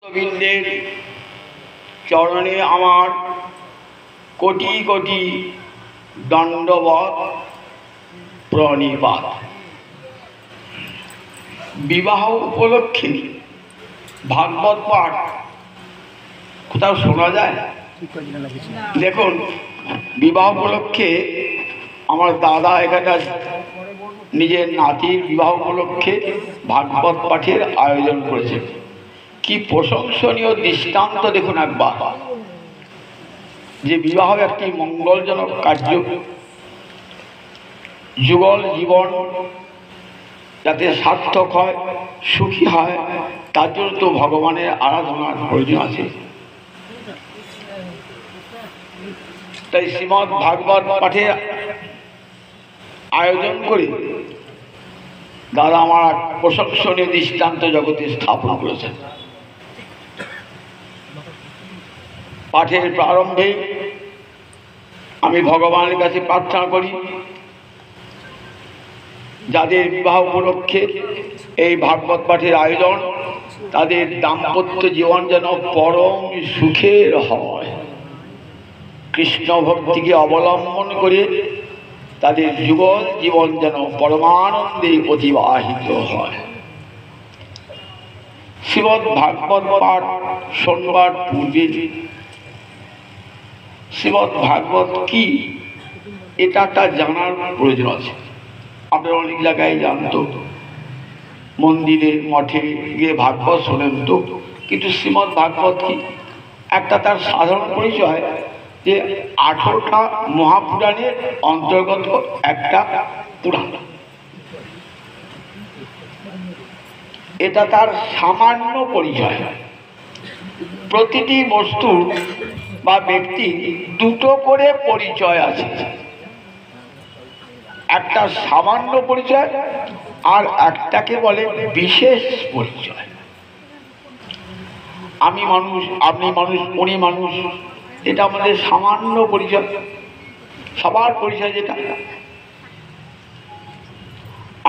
গোবিন্দের চরণে আমার কোটি কোটি দণ্ডবত প্রণিপাত। বিবাহ উপলক্ষে ভাগবত পাঠ কোথাও শোনা যায়? দেখুন, বিবাহ উপলক্ষে আমার দাদা এখানে নিজের নাতির বিবাহ উপলক্ষে ভাগবত পাঠের আয়োজন করেছে। কি প্রশংসনীয় দৃষ্টান্ত দেখুন একবার, যে বিবাহ একটি মঙ্গলজনক কার্য, যুগল জীবন যাতে সার্থক হয়, সুখী হয়, তার জন্য তো ভগবানের আরাধনার প্রয়োজন আছে। তাই শ্রীমদ্ ভাগবত পাঠের আয়োজন করে দাদা আমার প্রশংসনীয় দৃষ্টান্ত জগতে স্থাপন করেছেন। পাঠের প্রারম্ভে আমি ভগবানের কাছে প্রার্থনা করি, যাদের বিবাহ উপলক্ষে এই ভাগবত পাঠের আয়োজন, তাদের দাম্পত্য জীবন যেন পরম সুখের হয়, কৃষ্ণ ভক্তিকে অবলম্বন করে তাদের যুগল জীবন যেন পরমানন্দে অতিবাহিত হয়। শ্রীমদ্ ভাগবত পাঠ শোনবার পূর্বে শ্রীমদ্ ভাগবত কি এটা একটা জানার প্রয়োজন আছে। আপনারা অনেক জায়গায় জানতো, মন্দিরে মঠে গিয়ে ভাগবত শোনেন তো, কিন্তু শ্রীমদ্ ভাগবত কি একটা তার সাধারণ পরিচয় যে 18টা মহাপুরাণের অন্তর্গত একটা পুরাণ। এটা তার সামান্য পরিচয়। প্রতিটি বস্তু বা ব্যক্তি দুটো করে পরিচয় আছে, একটা সামান্য পরিচয় আর একটাকে বলে বিশেষ পরিচয়। আমি মানুষ, আপনি মানুষ, উনি মানুষ, এটা আমাদের সামান্য পরিচয়, সবার পরিচয় যেটা।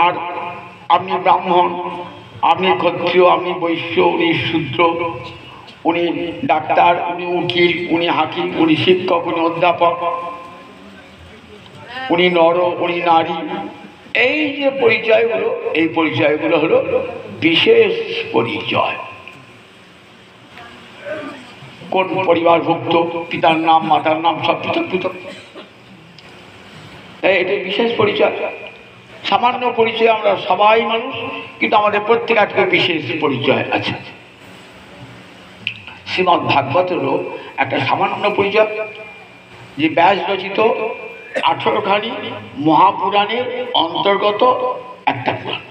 আর আপনি ব্রাহ্মণ, আপনি ক্ষত্রিয়, আপনি বৈশ্য, উনি শূদ্র, উনি ডাক্তার, উনি উকিল, উনি হাকিম, উনি শিক্ষক, উনি অধ্যাপক, উনি নর, উনি নারী। এই যে পরিচয়গুলো, এই পরিচয়গুলো হলো বিশেষ পরিচয়। কোন পরিবারভুক্ত, পিতার নাম, মাতার নাম সব পৃথক পৃথক, এটা বিশেষ পরিচয়। সামান্য পরিচয়, আমরা সবাই মানুষ, কিন্তু আমাদের প্রত্যেকের বিশেষ পরিচয় আছে। শ্রীমদ্ ভাগবত হলো একটা সামান্য পরিচয়, যে ব্যাস রচিত 18খানি মহাপুরাণের অন্তর্গত একটা পুরাণ।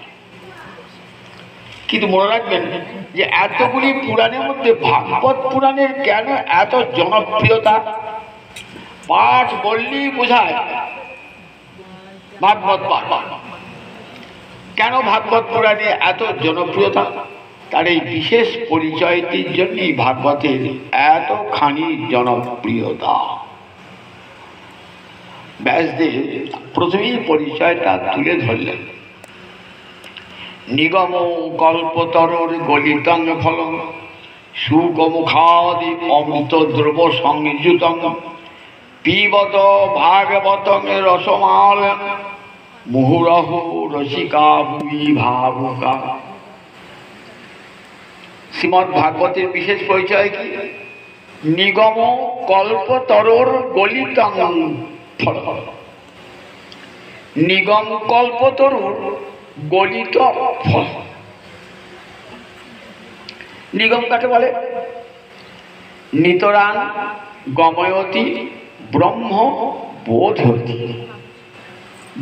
কিন্তু মনে রাখবেন যে এতগুলি পুরাণের মধ্যে ভাগবত পুরাণের কেন এত জনপ্রিয়তা? পাঠ বললেই বোঝায় ভাগবত পাঠ। কেন ভাগবত পুরাণে এত জনপ্রিয়তা? তার এই বিশেষ পরিচয়টির জন্যই ভাগবতের এতখানি জনপ্রিয়তা। ব্যাসদেব প্রথমেই পরিচয়টা তুলে ধরলেন। নিগম কল্পতরুর গলিতং ফলং সুকমুখাদি অমৃত দ্রব সংযুতং পিবত ভাগবতং রসমাল মুহুরহ রসিকা ভুবি ভাবুকা। শ্রীমদ্ ভাগবতের বিশেষ পরিচয় কি? নিগম কল্পতরুর গলিতং ফলং। নিগম কল্পতরুর গলিত ফল। নিগম কাকে বলে? নিতরাং গময়তি ব্রহ্ম বোধয়তি।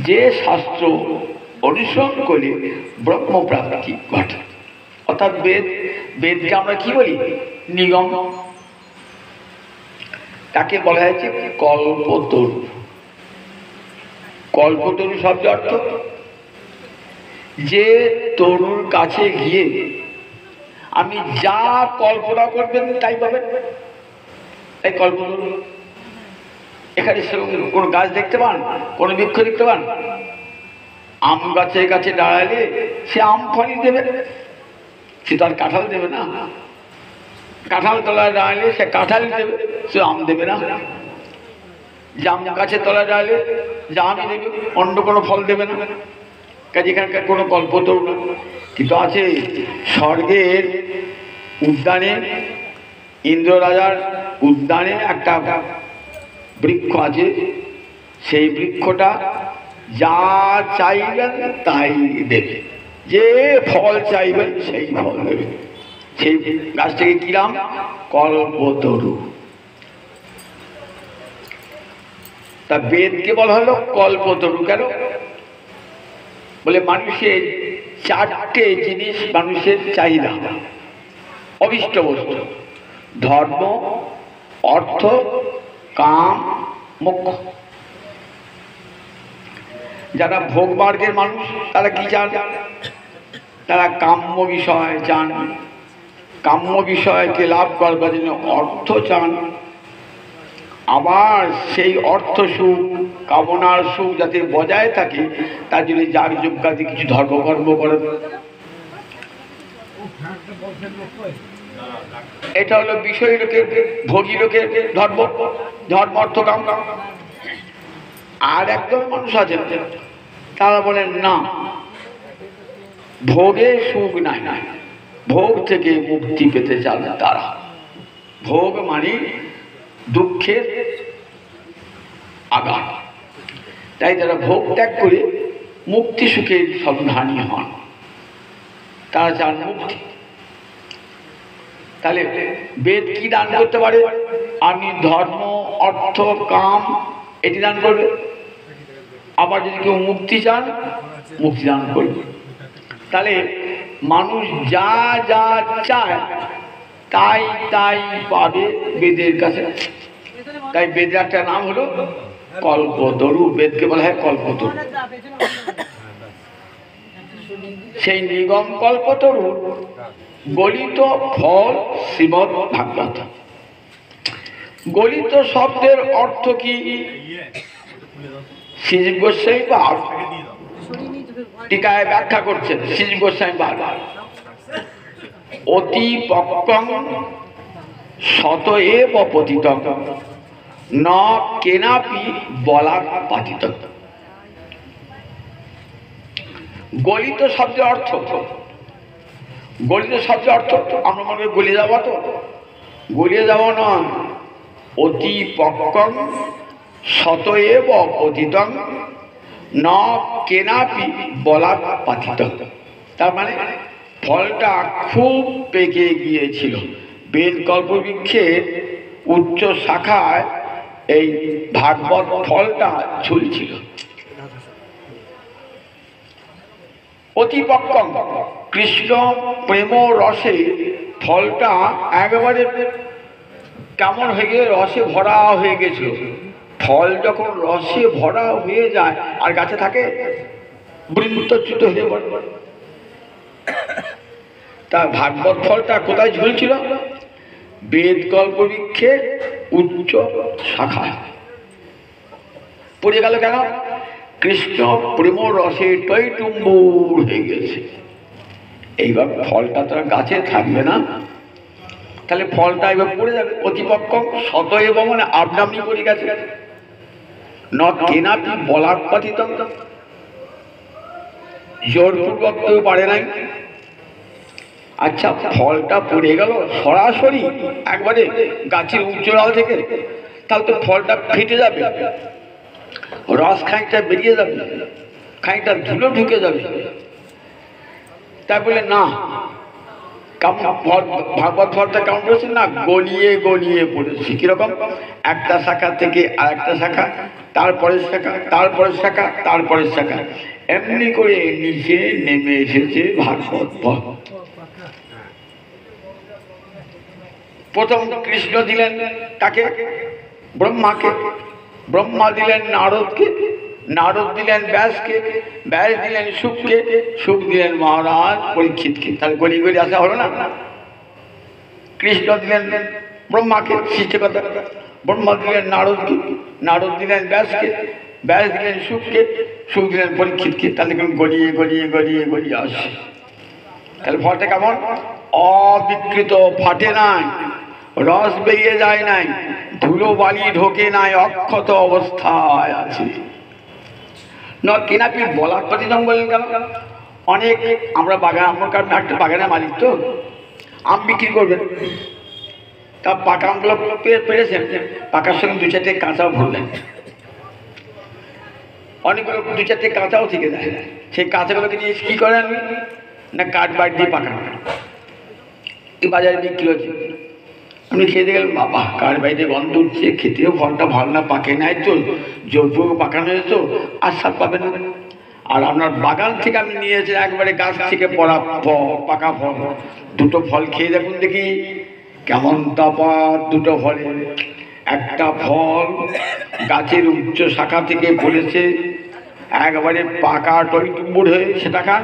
যে শাস্ত্র অনুসরণ করে ব্রহ্মপ্রাপ্তি ঘটে, অর্থাৎ বেদকে আমরা কি বলি? নিগম। তাকে বলা হয়েছে কল্পতরু। কল্পতরু শব্দ অর্থ যে তরুর কাছে গিয়ে আপনি যা কল্পনা করবেন তাই পাবেন, তাই কল্পতরু। এখানে সেরকম কোনো গাছ দেখতে পান, কোনো বৃক্ষ দেখতে পান? আম গাছের কাছে দাঁড়ালে সে আম ফলই দেবে, সে তো আর কাঁঠাল দেবে না। কাঁঠাল তলায় দাঁড়ালে সে কাঁঠাল দেবে, সে আম দেবে না। জাম গাছের তলায় দাঁড়ালে জামই দেবে, অন্য কোনো ফল দেবে না। কাজে এখানকার কোনো কল্পতরু না। কিন্তু আছে স্বর্গের উদ্যানে, ইন্দ্র রাজার উদ্যানে একটা বৃক্ষ আছে। সেই বৃক্ষটা যা চাইবেন তাই দেবে, যে ফল চাইবেন সেই ফল দেবে। সেই গাছটাকে কি নাম? কল্পতরু। তা বেদকে বলা হলো কল্পতরু কেন? বলে মানুষের চারটে জিনিস মানুষের চাহিদা, অভিষ্ট বস্তু: ধর্ম, অর্থ, কাম, মোক্ষ। যারা ভোগ মার্গের মানুষ তারা কি চান? তারা কাম্য বিষয় চান, কাম্য বিষয়কে লাভ করবার জন্য অর্থ চান। আবার সেই অর্থ সুখ, কামনার সুখ যাতে বজায় থাকে তার জন্য যাগ যজ্ঞাদি কিছু ধর্মকর্ম করেন। এটা হলো বিষয় লোকের, ভোগী লোকের ধর্ম, ধর্ম অর্থ কাম। আর একদম মানুষ আছেন তারা বলেন না, ভোগে সুখ নাই, ভোগ থেকে মুক্তি পেতে চান তারা। ভোগ মানে দুঃখের আঘাত, তাই তারা ভোগ ত্যাগ করে মুক্তি সুখের সন্ধানী হন, তারা চান মুক্তি। তাহলে বেদ কি দান করতে পারে? আপনি ধর্ম, অর্থ, কাম এটি দান করবে। আবার যদি কেউ মুক্তি চান, মুক্তি দান করবে। তাহলে মানুষ যা যা চায় তাই তাই পাবে বেদের কাছে। তাই বেদের একটা নাম হলো কল্পতরু। বেদকে বলা হয় কল্পতরু। সেই নিগম কল্পতরু গলিত ফল শ্রীমদ্ ভাগবত। গলিত শব্দের অর্থ কি? শ্রীজীব গোস্বামী টিকায় ব্যাখ্যা করছেন। শ্রীজীব গোস্বামী বারবার অতি পক্কং শত এব পতিতং ন কেনাপি বলাৎ পাতিতং। গলিত শব্দের অর্থ, গলিত শব্দের অর্থ আমরা মনে করি গলিয়ে যাওয়া, তো গলিয়ে যাওয়া নয়। অতি পক্কং শত এব পতিতং ন কেনাপি বলাৎ পাতিতং। তার মানে ফলটা খুব পেকে গিয়েছিল। বেদ কল্পবৃক্ষের উচ্চ শাখায় এই ভাগবত ফলটা ঝুলছিল। অতিপক্কং কৃষ্ণ প্রেম রসে ফলটা একেবারে কেমন হয়ে গিয়ে রসে ভরা হয়ে গেছিল। ফল যখন রসে ভরা হয়ে যায় আর গাছে থাকে, বৃন্তচ্যুত হয়ে পড়ে। তা ভাগবত ফলটা কোথায় ঝুলছিল? বেদ কল্পবৃক্ষের উচ্চ শাখায় পড়ে গেল। কেন? কৃষ্ণ প্রেম রসে টইটুম্বুর হয়ে গেছে। এইবার ফলটা তো গাছে থাকবে না, তাহলে ফলটা এবার পড়ে যাবে। অতিপক্ষ শত এবং মানে আপনি পড়ে গেছে। ন কেনাপি বলাৎ পাতিতং, জোরপূর্বক কেউ পারে নাই। আচ্ছা, ফলটা পড়ে গেল সরাসরি একবারে গাছের উচ্চডাল থেকে, তাহলে তো ফলটা ফেটে যাবে, রস খানিকটা বেরিয়ে যাবে, খানিকটা ধুলো ঢুকে যাবে। তাই বলে না, ভাগবত ফলটা কেমন পড়েছে না, গলিয়ে গলিয়ে পড়েছে। কিরকম? একটা শাখা থেকে আর একটা শাখা, তারপরের শাখা, তারপরের শাখা, তারপরের শাখা, এমনি করে নিচে নেমে এসেছে ভাগবত ফল। প্রথম কৃষ্ণ দিলেন তাকে, ব্রহ্মাকে, ব্রহ্মা দিলেন নারদকে, নারদ দিলেন ব্যাসকে, ব্যাস দিলেন শুককে, শুক দিলেন মহারাজ পরীক্ষিতকে। তাহলে গলি গলি আসা হলো না? কৃষ্ণ দিলেন ব্রহ্মাকে, সৃষ্টিকর্তা, ব্রহ্মা দিলেন নারদকে, নারদ দিলেন ব্যাসকে, ব্যাস দিলেন শুককে, শুক দিলেন পরীক্ষিতকে। তাহলে গলিয়ে গলিয়ে গলিয়ে গলিয়ে আসে। তাহলে ফলটা কেমন? অবিকৃত, ফাটে নাই। রস বেরিয়ে যায় নাই, ধুলো বালি ঢোকে নাই, অক্ষত অবস্থায় আছে। কেনাপি বলার প্রতিদম বললেন কেন? অনেক আমরা বাগান, আমার কারণ একটা বাগানের মালিক তো, আম বিক্রি করবেন, তা পাকা আমগুলো পেরেছেন, পাকার সঙ্গে দু চারটে কাঁচাও ভরলেন, অনেকগুলো দু চারটে কাঁচাও থেকে যায়। সেই কাঁচাগুলোকে নিয়ে কী করেন না, কাঠ বাড়ি দিয়ে পাকান, এই বাজারে বিক্রি হচ্ছে। আপনি খেয়ে দেখলেন, বাবা কাঠ বাড়িতে গন্ধ উঠছে, খেতেও ফলটা ভালো না, পাকে নাই তো, জোরপূর্বক পাকানো হয়েছে তো, আর স্বাদ পাবেন না। আর আপনার বাগান থেকে আপনি নিয়েছেন একবারে গাছ থেকে পড়া পাকা ফল, দুটো ফল খেয়ে দেখুন দেখি কেমন তফাৎ দুটো ফলে। একটা ফল গাছের উচ্চ শাখা থেকে পড়েছে একবারে পাকা টইটুম্বুর হয়ে, সেটা খান।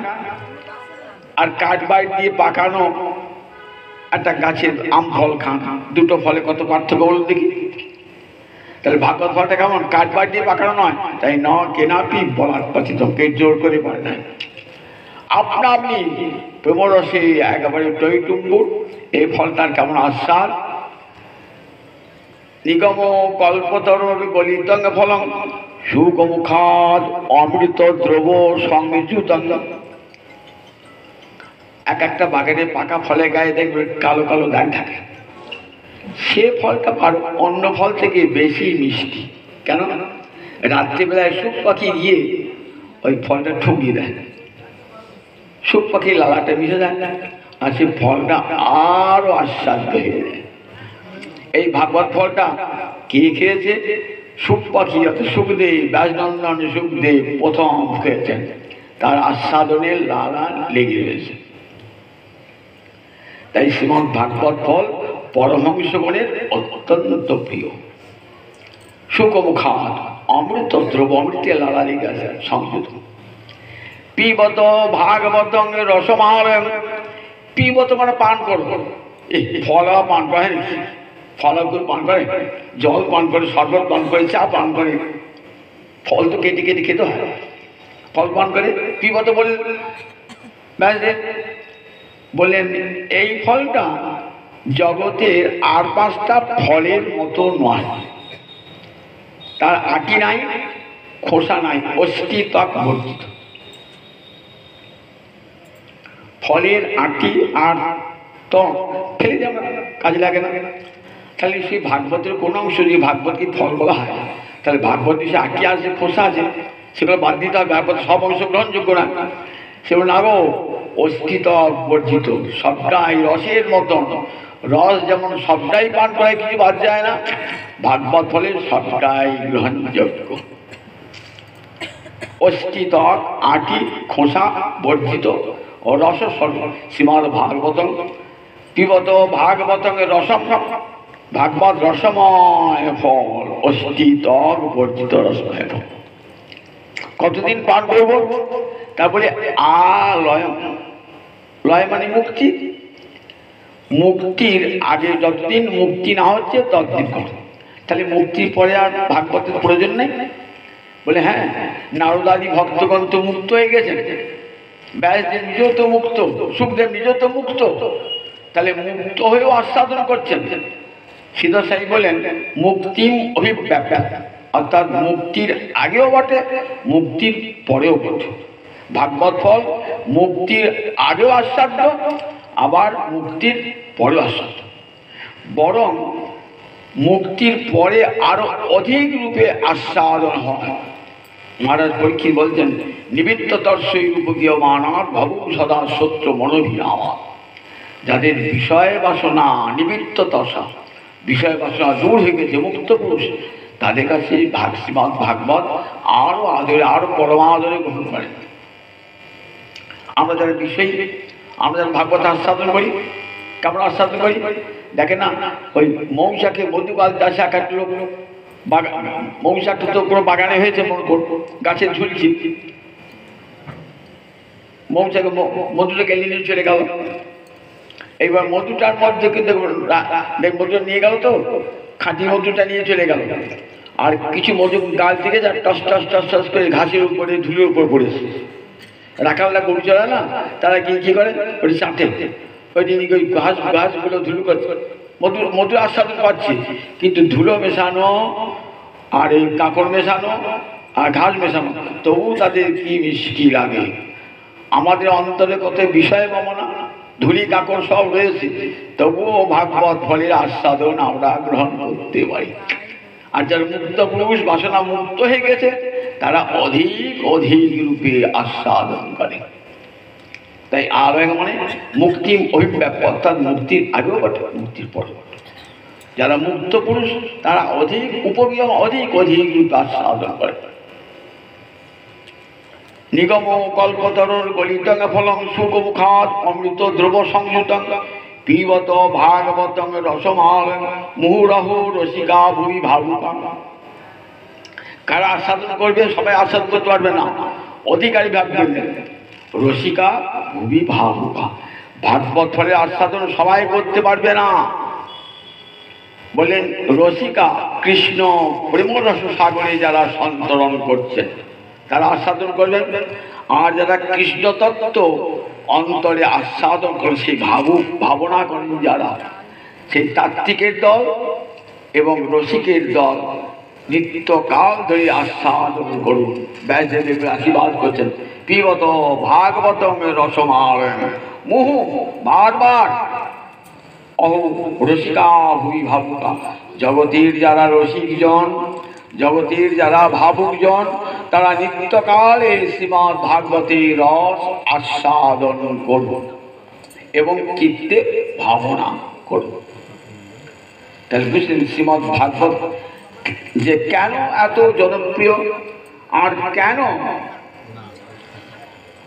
আর কাঠ বাড়ি দিয়ে পাকানো একটা গাছের আম ফল খান, দুটো ফলে কত পার্থক্য বলুন দেখি। তাহলে ভাগবত ফলটা কেমন? কাঠ বাড়ি দিয়ে পাকানো নয়, তাই ন কেনাপি বলার পথিতম, কে জোর করে পারে না, আপনা আপনি প্রেমরসে একেবারে টইটুম্বুর। এই ফলটার কেমন আস্বাদ! নিগম কল্পতর গলিতং ফলং সুগমুখাদ অমৃত দ্রব সংযুতং। এক একটা বাগানে পাকা ফলে গায়ে দেখবে কালো কালো দাগ থাকে, সে ফলটা অন্য ফল থেকে বেশি মিষ্টি। কেন? রাত্রিবেলায় সুখ পাখি গিয়ে ওই ফলটা ঠুকিয়ে দেয়, সুখ পাখির লালাটা মিশে যায়, আর সে ফলটা আরো আস্বাদ হয়ে যায়। এই ভাগবত ফলটা কে খেয়েছে? সুখ পাখি, অর্থাৎ সুখদেব, ব্যাসনন্দন সুখদেব প্রথম খেয়েছেন, তার আস্বাদনের লালা লেগে রয়েছে। তাই শ্রীমদ্ ভাগবত ফল পরমহংসগণের অত্যন্ত প্রিয়। সুকমুখাদ অমৃত দ্রব, অমৃতে লালা লেগে আছে সংযুত। পিবত ভাগবতং রসমাল, পিবত মানে পান করব, এই ফল পান করে, ফলগুলো পান করে, জল পান করে, শরবত পান করে, চা পান করে, ফল তো কেটে কেটে খেতে হয়, ফল পান করে। পিবত বললেন এই ফলটা জগতের আর পাঁচটা ফলের মতো নয়, তার আটি নাই, খোসা নাই, অস্থি ত্বক বর্জিত। ফলের আটি আর ত্বক ফেলে যাবে, কাজে লাগে না। তাহলে সেই ভাগবতের কোনো অংশ যদি ভাগবতকে ফল বলা হয়, তাহলে ভাগবত সে আটি আছে, খোসা আছে, সেগুলো বাদ দিতে হবে। ভাগবত সব অংশ গ্রহণযোগ্য না, সেগুলো না গো অস্থিত বর্জিত, সবটাই রসের মতন। রস যেমন সবটাই পান করে, কিছু বাদ যায় না, ভাগবত ফলের সবটাই গ্রহণযোগ্য। অস্থিত আটি খোসা বর্জিত ও রস শ্রীমদ্ ভাগবতং পিবত ভাগবতং রসম, ভাগবত রসময় ফল, অস্থিত বর্জিত রসময় ফল। কতদিন পান করব? তারপরে আলয়, লয় মানে মুক্তি, মুক্তির আগে যতদিন মুক্তি না হচ্ছে ততদিন কর। তাহলে মুক্তির পরে আর ভাগবতের প্রয়োজন নেই? বলে হ্যাঁ, নারদাদি ভক্তগণ তো মুক্ত হয়ে গেছেন, ব্যাসদেব নিজেও তো মুক্ত, সুখদেব নিজেও তো মুক্ত, তাহলে মুক্ত হয়েও আস্বাদন করছেন। সিদ্ধ সাই বলেন মুক্তিম অভিব্যাপ্যা, অর্থাৎ মুক্তির আগেও বটে, মুক্তির পরেও বটে। ভাগবত ফল মুক্তির আগেও আস্বাদ্য, আবার মুক্তির পরেও আস্বাদ্য। বরং মুক্তির পরে আরো অধিক রূপে আস্বাদন হয়। মহারাজ পরীক্ষিত বলছেন নিবৃত্ত দর্শই রূপকীয় মানার ভাবু সদা শত্রু মনোভিরামা। যাদের বিষয় বাসনা নিবৃত্ত দশা, বিষয় বাসনা দূর হয়ে গেছে, মুক্ত পুরুষ, তাদের কাছে শ্রীমদ্ ভাগবত আরো আদরে, আরো পরমাদরে গ্রহণ করে। আমরা যারা বিষয়ী, আমরা যারা ভাগবত আস্বাদন করি, কেমন আস্বাদন করি দেখে না, ওই মৌচাকে মধুকাল দাসে এক এক লোক বাগান, মৌচাকটা তো পুরো বাগানে হয়েছে, মনে করব গাছে ঝুলছি, মৌচাকে মধুটাকে নিয়ে চলে গেল। এইবার মধুটার মধ্যে কিন্তু মধুটা নিয়ে গেল, তো খাঁটি মধুটা নিয়ে চলে গেল, আর কিছু মধু গাল থেকে যা টস টস টস টস করে ঘাসের উপরে ধুলোর উপর পড়েছে। রাখালরা গরু চড়ায় না, তারা কি করে ওই চাটে, ওই দিন ওই ঘাসগুলো ধুলো করে মধুর আস্বাদন পাচ্ছে, কিন্তু ধুলো মেশানো আর এই কাঁকড় মেশানো আর ঘাস মেশানো, তবু তাদের কি মিষ্টি লাগে। আমাদের অন্তরে কত বিষয় ভাবনা, ধুলি কাঁকড় সব রয়েছে, তবুও ভাগবত ফলের আস্বাদন আমরা গ্রহণ করতে পারি। আর যারা মুক্ত পুরুষ বাসনা মুক্ত হয়ে গেছে, তারা অধিক অধিক রূপে আস্বাদন করে। তাই আবেগ মানে মুক্তি অভিব্যক্ত, অর্থাৎ মুক্তির আগেও বটে, মুক্তির পরে বটে। যারা মুক্ত পুরুষ তারা অধিক উপবিয়ম অধিক অধিক রূপে আস্বাদন করে। নিগম কল্পতরুর গলিতং ফলং সুখমুখাৎ অমৃত দ্রব সংযুতং পিবত ভাগবতং রসমাল মুহুরহ রসিকা ভূমি ভাবুকা। কারা আস্বাদন করবে? সবাই আস্বাদন করতে পারবে না, অধিকারী ভাববেন। রসিকা ভূমি ভাবুকা, ভাগবত ফলের আস্বাদন সবাই করতে পারবে না। বলেন রসিকা কৃষ্ণ প্রেমরস সাগরে যারা সন্তরণ করছেন তারা আস্বাদন করবেন। আর যারা কৃষ্ণ তত্ত্ব অন্তরে আস্বাদন করে, সেই ভাবনা করেন যারা, সেই তাত্ত্বিকের দল এবং রসিকের দল নিত্যকাল ধরে আস্বাদন করুন। ব্যাসদেব আশীর্বাদ করছেন, পিবত ভাগবতং রসমাল মুহু, বারবার অহু রসিকা ভূমি ভাবুকা। জগতের যারা রসিকজন, জগতের যারা ভাবুকজন, তারা নিত্যকালে শ্রীমদ্ ভাগবতের রস আস্বাদন করুন এবং চিত্তে ভাবনা করুন। তাহলে বুঝলেন শ্রীমদ্ ভাগবত যে কেন এত জনপ্রিয়, আর কেন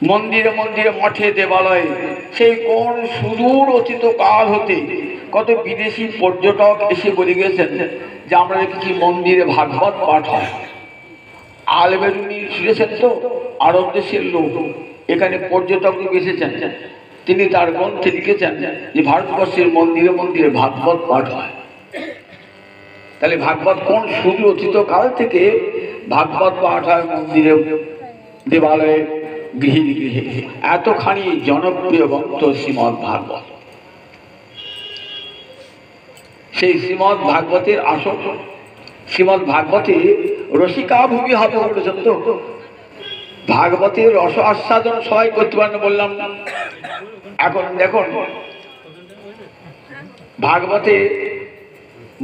মন্দিরে মন্দিরে মঠে দেবালয়ে সেই কোন সুদূর অতীত কাল হতে কত বিদেশি পর্যটক এসে বলে গেছেন যে আমরা দেখেছি মন্দিরে ভাগবত পাঠ হয়। আল-বেরুনি শুনেছেন তো, আরব দেশের লোক, এখানে পর্যটক এসেছেন, তিনি তার গ্রন্থে লিখেছেন যে ভারতবর্ষের মন্দিরে মন্দিরে ভাগবত পাঠ হয়। তাহলে ভাগবত কোন সুদূর অতীত কাল থেকে ভাগবত পাঠ হয় মন্দিরে দেবালয়ে গৃহে গৃহে। এতখানি জনপ্রিয় গ্রন্থ শ্রীমদ্ ভাগবত। সেই শ্রীমদ্ ভাগবতের আসল শ্রীমদ্ ভাগবতে রসিকা ভূমি হবে বলেছেন তো। ভাগবতের রস আস্বাদন সবাই করতে পারেন বললাম না। এখন দেখুন ভাগবতে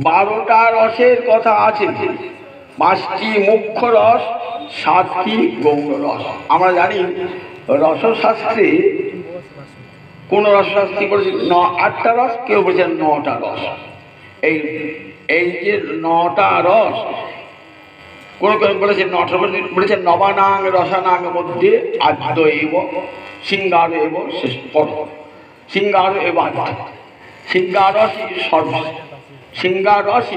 12টা রসের কথা আছে, 5টি মুখ্য রস, 7টি গৌণ রস। আমরা জানি রসশাস্ত্রে কোন রসশাস্ত্রী বলেছে 8টা রস, কেউ বলেছেন 9টা রস। এই যে 9টা রস, কোন কোন বলেছে 9টা, বলেছেন নবানাং রসানাং মধ্যে আদ্য এব সিঙ্গার এব শেষ পর, সিঙ্গার এব আদ্য, সিঙ্গারস সর্ব, সিঙ্গারস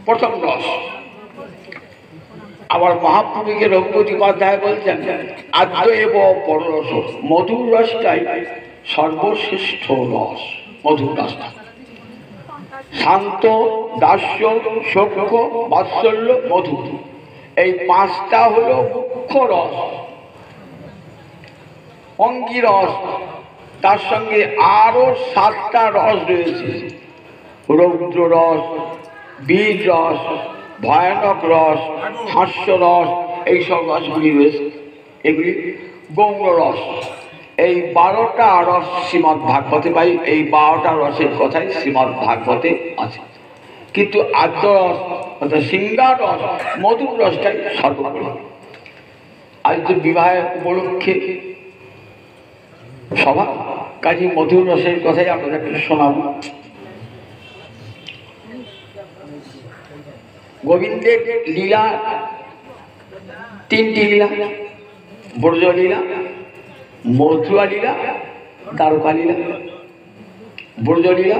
প্রথম রস। আবার মহাপ্রভুকে রঘুপতি উপাধ্যায় বলছেন আদ্য এব পররস, মধুর রসটাই সর্বশ্রেষ্ঠ রস। মধুর রসটা শান্ত, দাস্য, সখ্য, বাৎসল্য, মধু, এই 5টা হলো মুখ্য রস। অঙ্গিরস, তার সঙ্গে আরো 7টা রস রয়েছে, রৌদ্র রস, বীর রস, ভয়ানক রস, হাস্য রস, এইসব রসগুলি রয়েছে, এগুলি গৌণ রস। এই 12টা রস শ্রীমদ্ ভাগবতে পাই। এই 12টা রসের কথাই শ্রীমদ্ ভাগবতে আছে, কিন্তু আদ্য রস অর্থাৎ সিঙ্গার রস, মধুর রসটাই সর্বোপরি। আজ তো বিবাহের উপলক্ষে সভা, কাজী মধুর রসের কথাই আপনাদেরকে শোনাব। গোবিন্দের লীলা 3টি লীলা, ব্রজ লীলা, মথুরা লীলা, দ্বারকা লীলা। ব্রজ লীলা,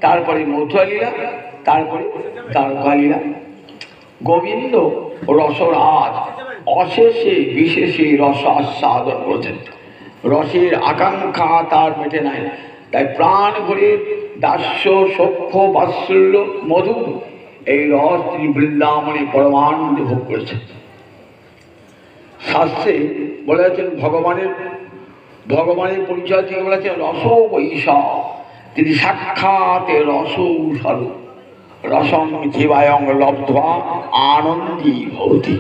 তারপরে মথুরা লীলা, তারপরে দ্বারকা লীলা। গোবিন্দ রসরাজ অশেষে বিশেষে রস আস্বাদন করেছেন। রসের আকাঙ্ক্ষা তার মেটে নাই, তাই প্রাণ ভরে দাস্য, সখ্য, বাৎসল্য, মধু, এই রস তিনি বৃন্দাবনে পরমানন্দে ভোগ করেছেন। শাস্ত্রে বলেছেন ভগবানের পরিচয় থেকে বলেছেন রস বৈশা, তিনি সাক্ষাৎ রসৌষধ রসং জীবায়ং লব্ধ্বা আনন্দী ভবতি।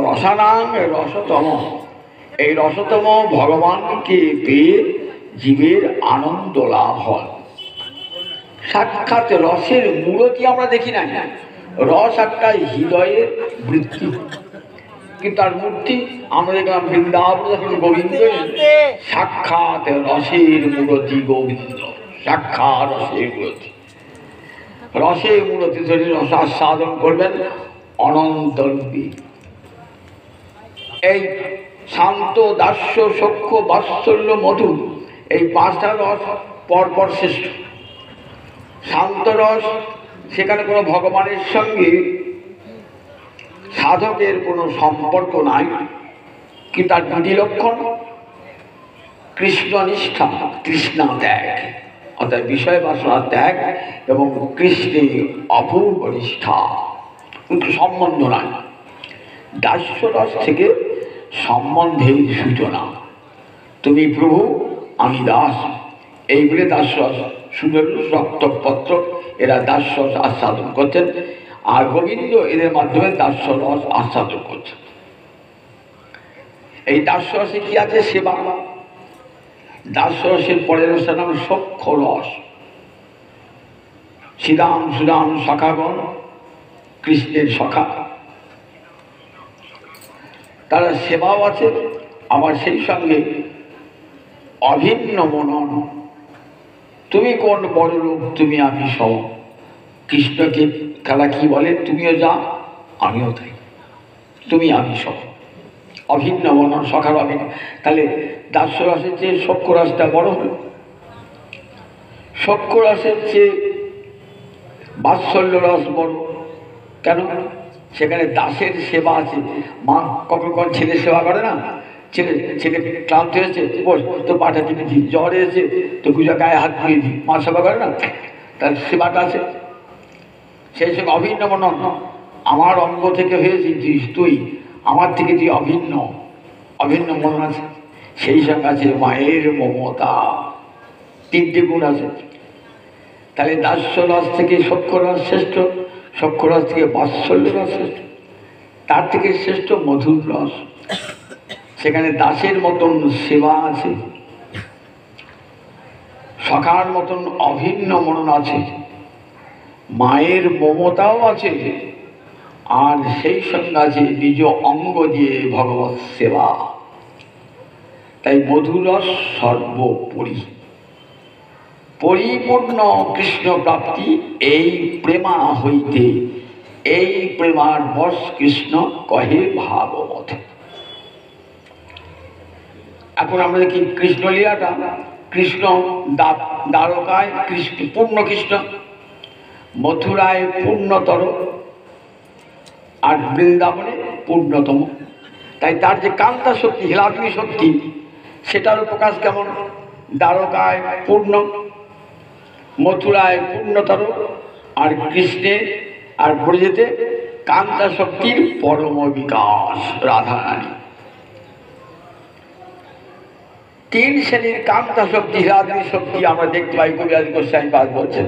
রসানাং রসতম, এই রসতম ভগবানকে পেয়ে জীবের আনন্দ লাভ হয়। সাক্ষাৎ রসের মূলটি আমরা দেখি না, রস একটা হৃদয়ের বৃত্তি, কিন্তু তার মূর্তি আমরা দেখলাম বৃন্দাবন যখন গোবিন্দ সাক্ষাৎ রসের মূলতি গোবিন্দ, সাক্ষাৎ রসের মূলতি, রসের মূলতি ধরে রসাস্বাদন করবেন অনন্ত রূপী। এই শান্ত, দাস্য, সখ্য, বাৎসল্য, মধু, এই পাঁচটা রস পরপর শ্রেষ্ঠ। শান্ত রস, সেখানে কোনো ভগবানের সঙ্গে সাধকের কোনো সম্পর্ক নাই, কিন্তু তার দুটি লক্ষণ কৃষ্ণনিষ্ঠা, তৃষ্ণা ত্যাগ, অর্থাৎ বিষয় বাসনা ত্যাগ এবং কৃষ্ণের অপূর্ব নিষ্ঠা, কিন্তু সম্বন্ধ নাই। দাস্যরস থেকে সম্বন্ধের সূচনা। তুমি প্রভু, আমি দাস, এই বলে দাসরস, সুন্দর রক্তপত্র এরা দাসরস আস্বাদন করছেন, আর গোবিন্দ এদের মাধ্যমে দাসরস আস্বাদন করছেন। এই দাসরসে কি আছে? সেবা। দাসরসের পরের রসের নাম সখ্য রস। শ্রীরাম সুরাম সখাগণ, কৃষ্ণের সখা, তারা সেবাও আছে, আবার সেই সঙ্গে অভিন্ন মনন। তুমি কোন বড় লোক, তুমি আমি সব। কৃষ্ণকে তারা কি বলে? তুমিও যা, আমিও তাই, তুমি আমি সব। অভিন্ন মনন, সখার অভিন্ন। তাহলে দাস্যরসের চেয়ে সখ্য রসটা বড় হল। সখ্য রসের চেয়ে বাৎসল্য রস বড়। কেন? সেখানে দাসের সেবা আছে। মা কখন কখন ছেলের সেবা করে না? ছেলে ক্লান্ত হয়েছে, বস তো পাটা টিপে দিই, জ্বর হয়েছে তো গুজা গায়ে হাত ধুয়ে দিই, মা সেবা করে না? তার সেবাটা আছে। সেই সঙ্গে অভিন্ন মনন, আমার অঙ্গ থেকে হয়েছিস তুই, আমার থেকে তুই অভিন্ন, অভিন্ন মনন আছে। সেই সঙ্গে আছে মায়ের মমতা, তিনটে গুণ আছে। তাহলে দাস্যরস থেকে সখ্যরস শ্রেষ্ঠ, সখ্যরস থেকে বাৎসল্য রস শ্রেষ্ঠ, তার থেকে শ্রেষ্ঠ মধুর রস। সেখানে দাসের মতন সেবা আছে, সখার মতন অভিন্ন মনন আছে, মায়ের মমতাও আছে, আর সেই সঙ্গে আছে নিজ অঙ্গ দিয়ে ভগবৎ সেবা। তাই মধুরস সর্বোপরি। পরিপূর্ণ কৃষ্ণ প্রাপ্তি এই প্রেমা হইতে, এই প্রেমার বশ কৃষ্ণ কহে ভাগবত। এখন আমরা দেখি কৃষ্ণ লীলাটা, কৃষ্ণ দ্বারকায় কৃষ্ণ পূর্ণ কৃষ্ণ, মথুরায় পূর্ণতর, আর বৃন্দাবনে পূর্ণতম। তাই তার যে কান্তা শক্তি, হেলাগ্নি শক্তি, সেটারও প্রকাশ কেমন? দ্বারকায় পূর্ণ, মথুরায় পূর্ণতর, আর কৃষ্ণে আর ব্রজেতে কান্তা শক্তির পরম বিকাশ রাধারানী। তিন শ্রেণীর কান্তা শক্তি, হেলাগ্নি শক্তি আমরা দেখতে পাই। কবিরাজ গোস্বামী পাদ বলছেন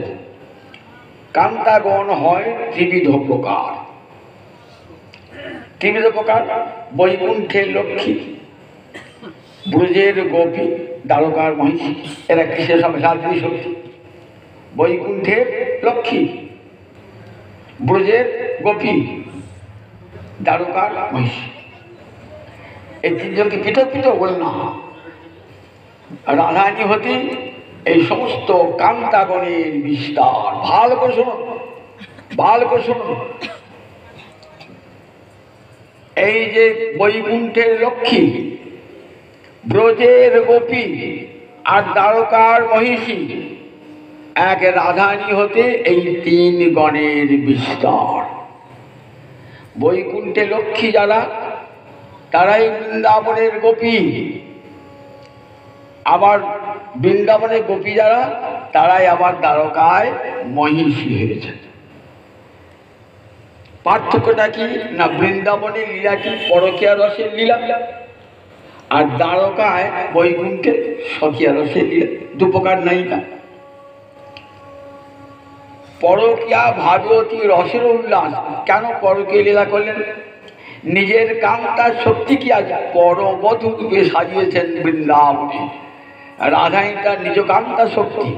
কান্তাগণ হয় ত্রিবিধ প্রকার। ত্রিবিধ প্রকার: বৈকুণ্ঠের লক্ষ্মী, ব্রজের গোপী, দ্বারকার মহিষী, এরা কৃষ্ণের সঙ্গে হেলাগ্নি শক্তি। বৈকুণ্ঠের লক্ষ্মী, ব্রজের গোপী, দ্বারকার মহিষী, এই তিনজনকে পৃথক পৃথক বলে না। রাধারানী হতে এই সমস্ত কান্তাগণের বিস্তার। ভালো করে শুনুন, ভালো করে শুনুন। এই যে বৈকুণ্ঠের লক্ষ্মী, ব্রজের গোপী আর দ্বারকার মহিষী, এক রাধারানী হতে এই তিন গণের বিস্তার। বৈকুণ্ঠে লক্ষ্মী যারা, তারাই বৃন্দাবনের গোপী, আবার বৃন্দাবনের গোপী যারা, তারাই আবার দ্বারকায় মহিষী হয়েছে। পার্থক্যটা কি? না বৃন্দাবনের লীলাটি পরকীয়া রসের লীলা, আর দ্বারকায় বৈকুণ্ঠে সখিয়া রসে দু প্রকার নায়িকা। পরকীয়া ভাগবতী রসের উল্লাস। কেন পরকীয়া লীলা করলেন? নিজের কান্তার শক্তি কি আছে? পরবধূ রূপে সাজিয়েছেন বৃন্দাবনে। রাধাই তার নিজ কান্তার শক্তি,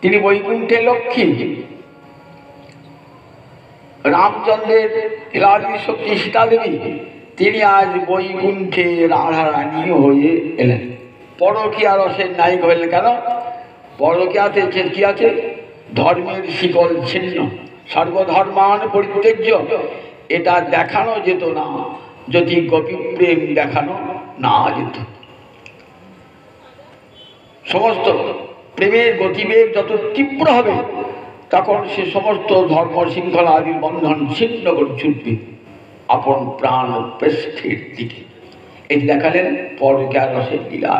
তিনি বৈকুণ্ঠে লক্ষ্মী। রামচন্দ্রের লালী শক্তি সীতা দেবী, তিনি আজ বৈকুণ্ঠে রাধা রানী হয়ে এলেন। পরকীয়া রসের নায়ক হলেন। কেন? পরকীয়াতে কি আছে? ধর্মের শিকল ছিন্ন, সর্বধর্মান পরিত্যাজ্য। এটা দেখানো যেত না যদি গোপী প্রেম দেখানো না যেত। সমস্ত প্রেমের গতিবেগ যত তীব্র হবে, তখন সে সমস্ত ধর্ম শৃঙ্খলা আদির বন্ধন ছিন্ন করে ছুটবে আপন প্রাণ পৃষ্ঠের দিকে। এই দেখালেন পরকীয়া রসের লীলা।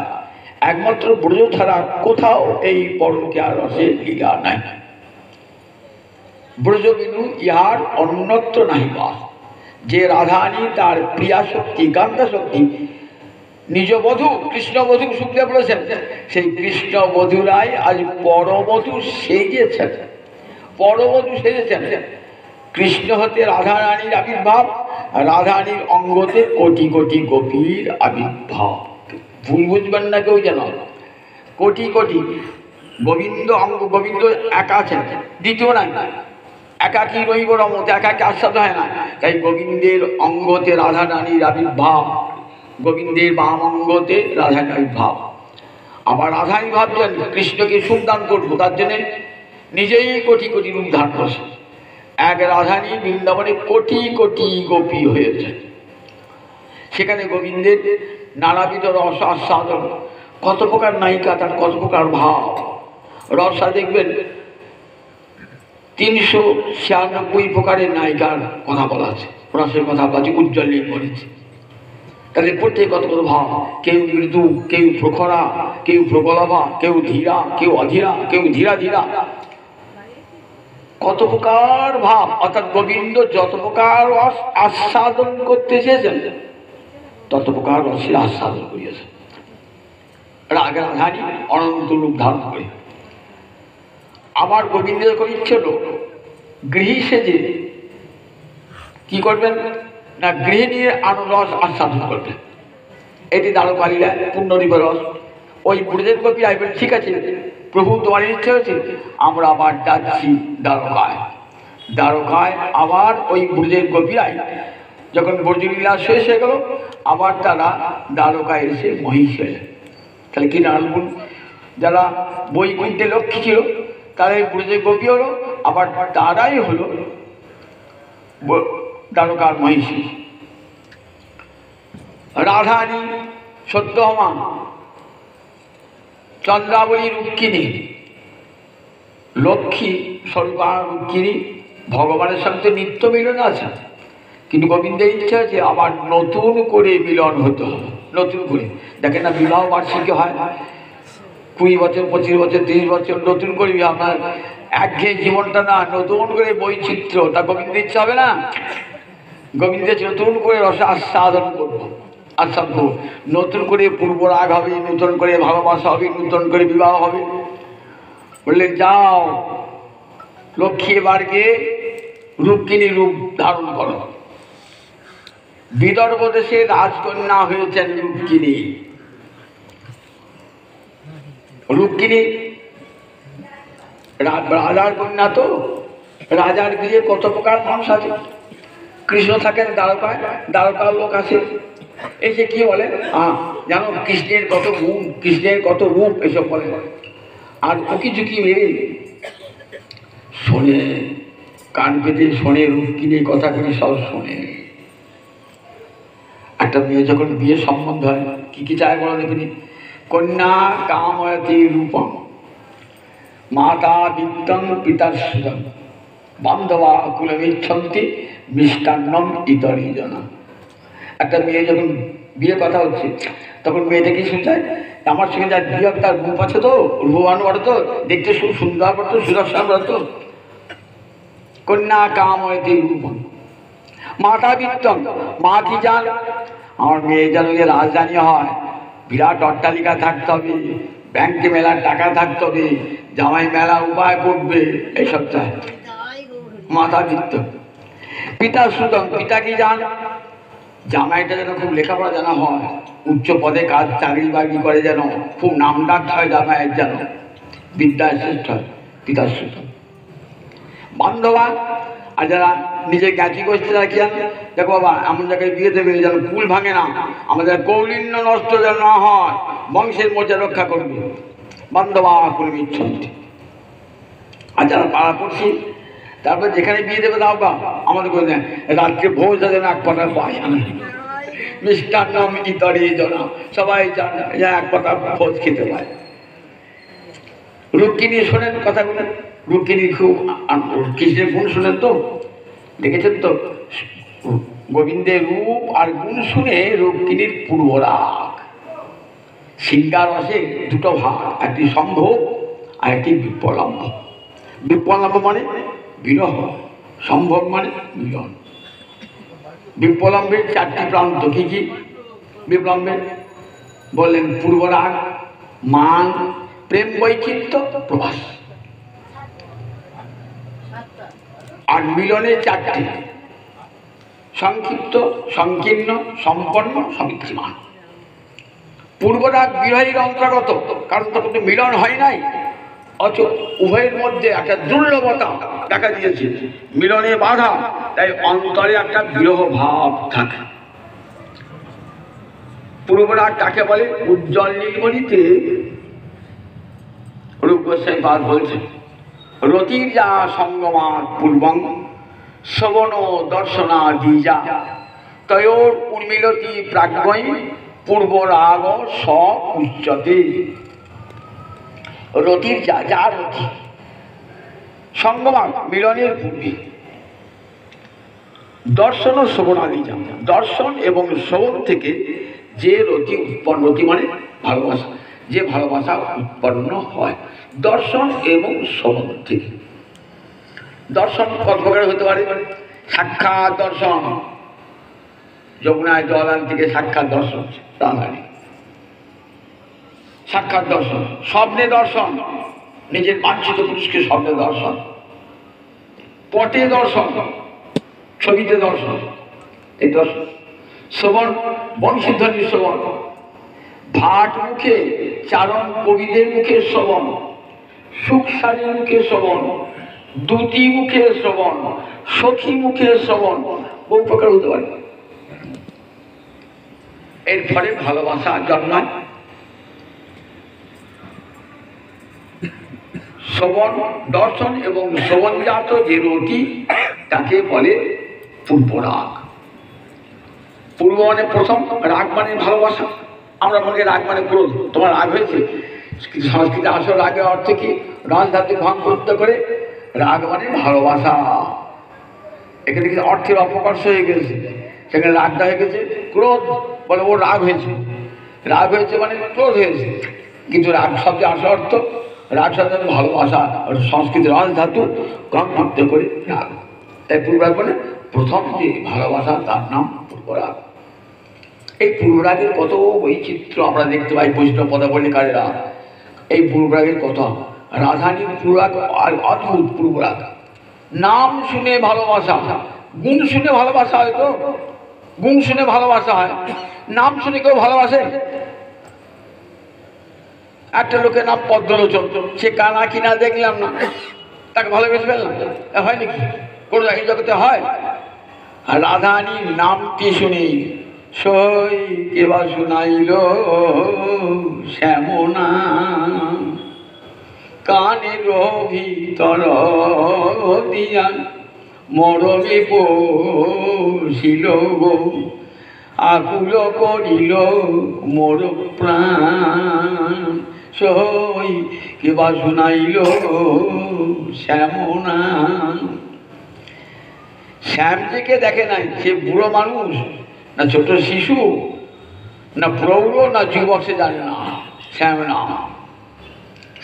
একমাত্র ব্রজ ছাড়া কোথাও এই পরকীয়া রসের লীলা নাই। ব্রজ বিনু ইহার অন্যত্র নাহি বাস। যে রাধারানী তার প্রিয়া শক্তি, কান্তা শক্তি, নিজ বধূ কৃষ্ণবধূ শুক্লা বলেছেন, সেই কৃষ্ণবধূরাই আজ পরবধূ সেজেছেন। পরবধূ সেজেছেন। কৃষ্ণ হতে রাধারানীর আবির্ভাব, রাধারানীর অঙ্গতে কোটি কোটি গোপীর আবির্ভাব। ভুল বুঝবেন না কেউ যেন। কোটি কোটি গোবিন্দ অঙ্গ, গোবিন্দ একা আছেন, দ্বিতীয় নাই। একাকী রইব রমতে, একাকী আস্বাদ হয় না। তাই গোবিন্দের অঙ্গতে রাধারানীর আবির্ভাব, গোবিন্দের বাম অঙ্গতে রাধারানীর ভাব। আবার রাধাই ভাবছেন কৃষ্ণকে সুখ দান করবো, তার জন্যে নিজেই কোটি কোটি রূপ ধারণ করছে। এক রাধারানী বৃন্দাবনে কোটি কোটি গোপী হয়েছে। সেখানে গোবিন্দের নানাবিধ রস আস্বাদন, কত প্রকার নায়িকা, তার কত প্রকার ভাব। রসা দেখবেন 396 প্রকারের নায়িকার কথা বলা আছে, রসের কথা বলা আছে, উজ্জ্বল নিয়ে বলেছে। তাদের প্রত্যেক কত কত ভাব। কেউ মৃদু, কেউ প্রখরা, কেউ প্রবলভা, কেউ ধীরা, কেউ অধীরা, কেউ ধীরা ধীরা, কত প্রকার ভাব। অর্থাৎ গোবিন্দ যত প্রকার রস আস্বাদন করতে চেয়েছেন, তত প্রকার রসের আস্বাদন করিয়েছেন। রাধারানী অনন্ত রূপ ধারণ করে। আমার গোবিন্দের যখন ইচ্ছে হলো গৃহী সেজে কি করবেন না, গৃহিণীর রস আস্বাদন করবেন। এটি দ্বারকা লীলা, পুণ্যরূপ রস। ওই ব্রজের গোপী আইবেন, ঠিক আছে প্রভু তোমার ইচ্ছে হয়েছে, আমরা আবার যাচ্ছি দ্বারকায়। দ্বারকায় আবার ওই ব্রজের গোপীরাই যখন ব্রজলীলা শেষ হয়ে গেল, আবার তারা দ্বারকায় এসে মহিষ এলেন। তাহলে কি নাম? যারা বৈকুণ্ঠে লক্ষ্মী ছিল তারা এই ব্রজের গোপী হলো, আবার তারাই হলো দ্বারকার মহিষী। রাধারানী সত্যভামা, চন্দ্রাবলী রুক্মিণী, লক্ষ্মী স্বরূপা রুক্মিণী, ভগবানের সঙ্গে নিত্য মিলন আছে। কিন্তু গোবিন্দের ইচ্ছা আছে আবার নতুন করে মিলন হতে হবে। নতুন করে দেখেন না, বিবাহ বার্ষিকী হয় 20 বছর, 25 বছর, 30 বছর, নতুন করে আপনার একঘেয়ে জীবনটা না, নতুন করে বৈচিত্র্য। তা গোবিন্দের ইচ্ছা হবে না? গোবিন্দের নতুন করে রস আস্বাদন করবো, আস্বাদ করবো। নতুন করে পূর্বরাগ হবে, নতুন করে ভালোবাসা হবে, নতুন করে বিবাহ হবে। বললেন যাও লক্ষ্মী, এবার গিয়ে রুক্মিণী রূপ ধারণ করো। বিদর্ভ দেশে রাজকন্যা হয়েছেন রুক্মিণী। রুক্মিণী রাজার কন্যা, তো রাজার গৃহে কত প্রকার মানুষ আছে। কৃষ্ণ থাকেন দ্বারকায়, দ্বারকার লোক আছে, এসে কি বলে জানো কৃষ্ণের কত গুণ, কৃষ্ণের কত রূপ, এসব বলে। আর উকি ঝুঁকি মেরে শোনে, কান পেতে শোনে, রুক্মিণী কথা করে সব শোনে। একটা মেয়ে যখন বিয়ে সম্বন্ধ হয়, কি কি চায় বলো দেখিনি? কন্যা কাময়তি রূপম, মাতা বিত্তম পিতার সুতম, বান্ধবা কুলমিচ্ছন্তি মিষ্টান্নম ইতরি জন। একটা মেয়ে যখন বিয়ে কথা হচ্ছে, তখন মেয়েটা কি শুনছে? আমার সঙ্গে যার বিয়ে তার রূপ আছে, তো রূপবান বড়, তো দেখতে সুন্দর বড়, তো সুদর্শন বড়, তো কন্যা কাময়তি রূপম। মাতা বিত্তম, মা কি যান? আমার মেয়ে যেন যে রাজধানী হয়, বিরাট অট্টালিকা থাকতে হবে, ব্যাংকে মেলার টাকা থাকতে হবে, জামাই মেলা উপায় করবে, এইসব চায়, মাথা দিত। পিতা সুতরাং পিতা কি জান, জামাইটা যেন খুব লেখাপড়া জানা হয়, উচ্চ পদে কাজ চাকরি বাকরি করে, যেন খুব নামডাক হয় জামাইয়ের, যেন বিদ্যায় শ্রেষ্ঠ হয়, পিতা সুতরাং। বান্ধবা আর যারা নিজের জ্ঞাতি গোষ্ঠীরা কি জানে, দেখো বাবা এমন জায়গায় বিয়ে দেবে যেন কুল ভাঙে না, আমাদের কৌলিন্য নষ্ট যেন না হয়, বংশের মর্যাদা রক্ষা করবে, বান্ধবা কুল মিচ্ছন্তি। আর যারা পাড়া পড়ছি, তারপর যেখানে বিয়ে দেবে দাও বা আমাদের করে দেন রাত্রে ভোজ যেন এক পাতা পায়, মিষ্টান্ন ইতরে জনা সবাই জানে এক পাতা ভোজ খেতে পায়। রুক্মিণী শোনেন কথাগুলো, রুক্মিণী খুব কৃষ্ণের গুণ শোনেন তো, দেখেছেন তো, গোবিন্দের রূপ আর গুণ শুনে রুক্মিণীর পূর্বরাগ। সিংহার রসে দুটো ভাগ, একটি সম্ভোগ আর একটি বিপ্লম্ব। বিপ্লম্ব মানে বিরহ, সম্ভোগ মানে মিলন। বিপ্লম্বের চারটি প্রান্ত কি কি? বিপ্লম্বের বললেন পূর্বরাগ, মান, প্রেম, বৈচিত্র্য, প্রবাস। আর মিলনের চারটি, সংক্ষিপ্ত, সংকীর্ণ, সম্পন্ন, সমিত্রিমান। পূর্বরাগ বিরহীর অন্তর্গত, কারণ তখন তো মিলন হয় নাই, অথচ উভয়ের মধ্যে একটা দুর্লভতা দেখা দিয়েছে, মিলনে বাধা, তাই অন্তরে একটা বিরহ ভাব থাকে। পূর্বরাগ কাকে বলে? উজ্জ্বল নীলমণিতে রূপ গোস্বামী পাদ বলছেন, রতির যা সঙ্গমার পূর্বং শ্রবণ দর্শনা দ্বিজা তয়োর উর্মিলতি প্রাজ্ঞই পূর্বরাগ স উচ্চতে। রতির যা, যা রতি, সঙ্গমান মিলনের পূর্বে, দর্শন ও শ্রবণাদি যা, দর্শন এবং শ্রবণ থেকে যে রতি উৎপন্ন, রতি মানে ভালোবাসা, যে ভালোবাসা উৎপন্ন হয় দর্শন এবং শ্রবণ থেকে। দর্শন কত প্রকার হতে পারে? সাক্ষাৎ দর্শন, যমুনায় জল থেকে সাক্ষাৎ দর্শন, রাধারানী সাক্ষাৎ দর্শন। স্বপ্নে দর্শন, নিজের বাঞ্ছিত পুরুষকে স্বপ্নে দর্শন। পটে দর্শন, ছবিতে দর্শন, এই দর্শন। শ্রবণ, বংশীধ্বনি শ্রবণ, ভাট মুখে, চারণ কবিদের মুখে শ্রবণ, সুখসারী মুখে শ্রবণ, দ্যুতি মুখে শ্রবণ, সখী মুখে শ্রবণ, বহু প্রকার হতে পারে। এর ফলে ভালোবাসা জন্মায়। শ্রবণ, দর্শন এবং শ্রবণজাত যে রতি, তাকে বলে পূর্বরাগ। পূর্ব মানে প্রথম, রাগ মানে ভালোবাসা। আমরা মনে রাগ মানে ক্রোধ, তোমার রাগ হয়েছে, কিন্তু সংস্কৃতে আসল রাগের অর্থ কি? রাজ ধাতু ভঙ্গ করতে করে রাগ মানে ভালোবাসা। এখানে কিন্তু অর্থের অপকর্ষ হয়ে গেছে, সেখানে রাগটা হয়ে গেছে ক্রোধ, বলে ও রাগ হয়েছে, রাগ হয়েছে মানে ক্রোধ হয়েছে, কিন্তু রাগ শব্দের আসল অর্থ, রাগ শব্দ ভালোবাসা, সংস্কৃত রাজ ধাতু কম করতে করে রাগ। তাই পূর্বরাগ মানে প্রথম যে ভালোবাসা, তার নাম পূর্বরাগ। এই পূর্বরাগের কত বৈচিত্র্য আমরা দেখতে পাই বৈষ্ণব পদাবলীকারেরা। এই পূর্বরাগের কত, রাধারানীর পূর্বরাগ অদ্ভুত। পূর্বরাগ নাম শুনে ভালোবাসা, গুণ শুনে ভালোবাসা হয়, তো গুণ শুনে ভালোবাসা হয়, নাম শুনে কেউ ভালোবাসে? একটা লোকের নাম পদ্মলোচন, সে কানা কিনা দেখলাম না, তাকে ভালোবেসে ফেললাম, হয় নাকি? কোনো এই জগতে হয়? আর রাধারানীর নামটি শুনি সই কেবা শুনাইল শ্যামনা, কানের ভিতর দিয়া মরমে বসিল গো, আকুল করিল মোর প্রাণ, সই কেবা শুনাইল শ্যামনা। শ্যামজিকে দেখে নাই, সে বুড়ো মানুষ না ছোট শিশু না প্রৌঢ় না যুবক, সে জানে না শ্যাম নাম।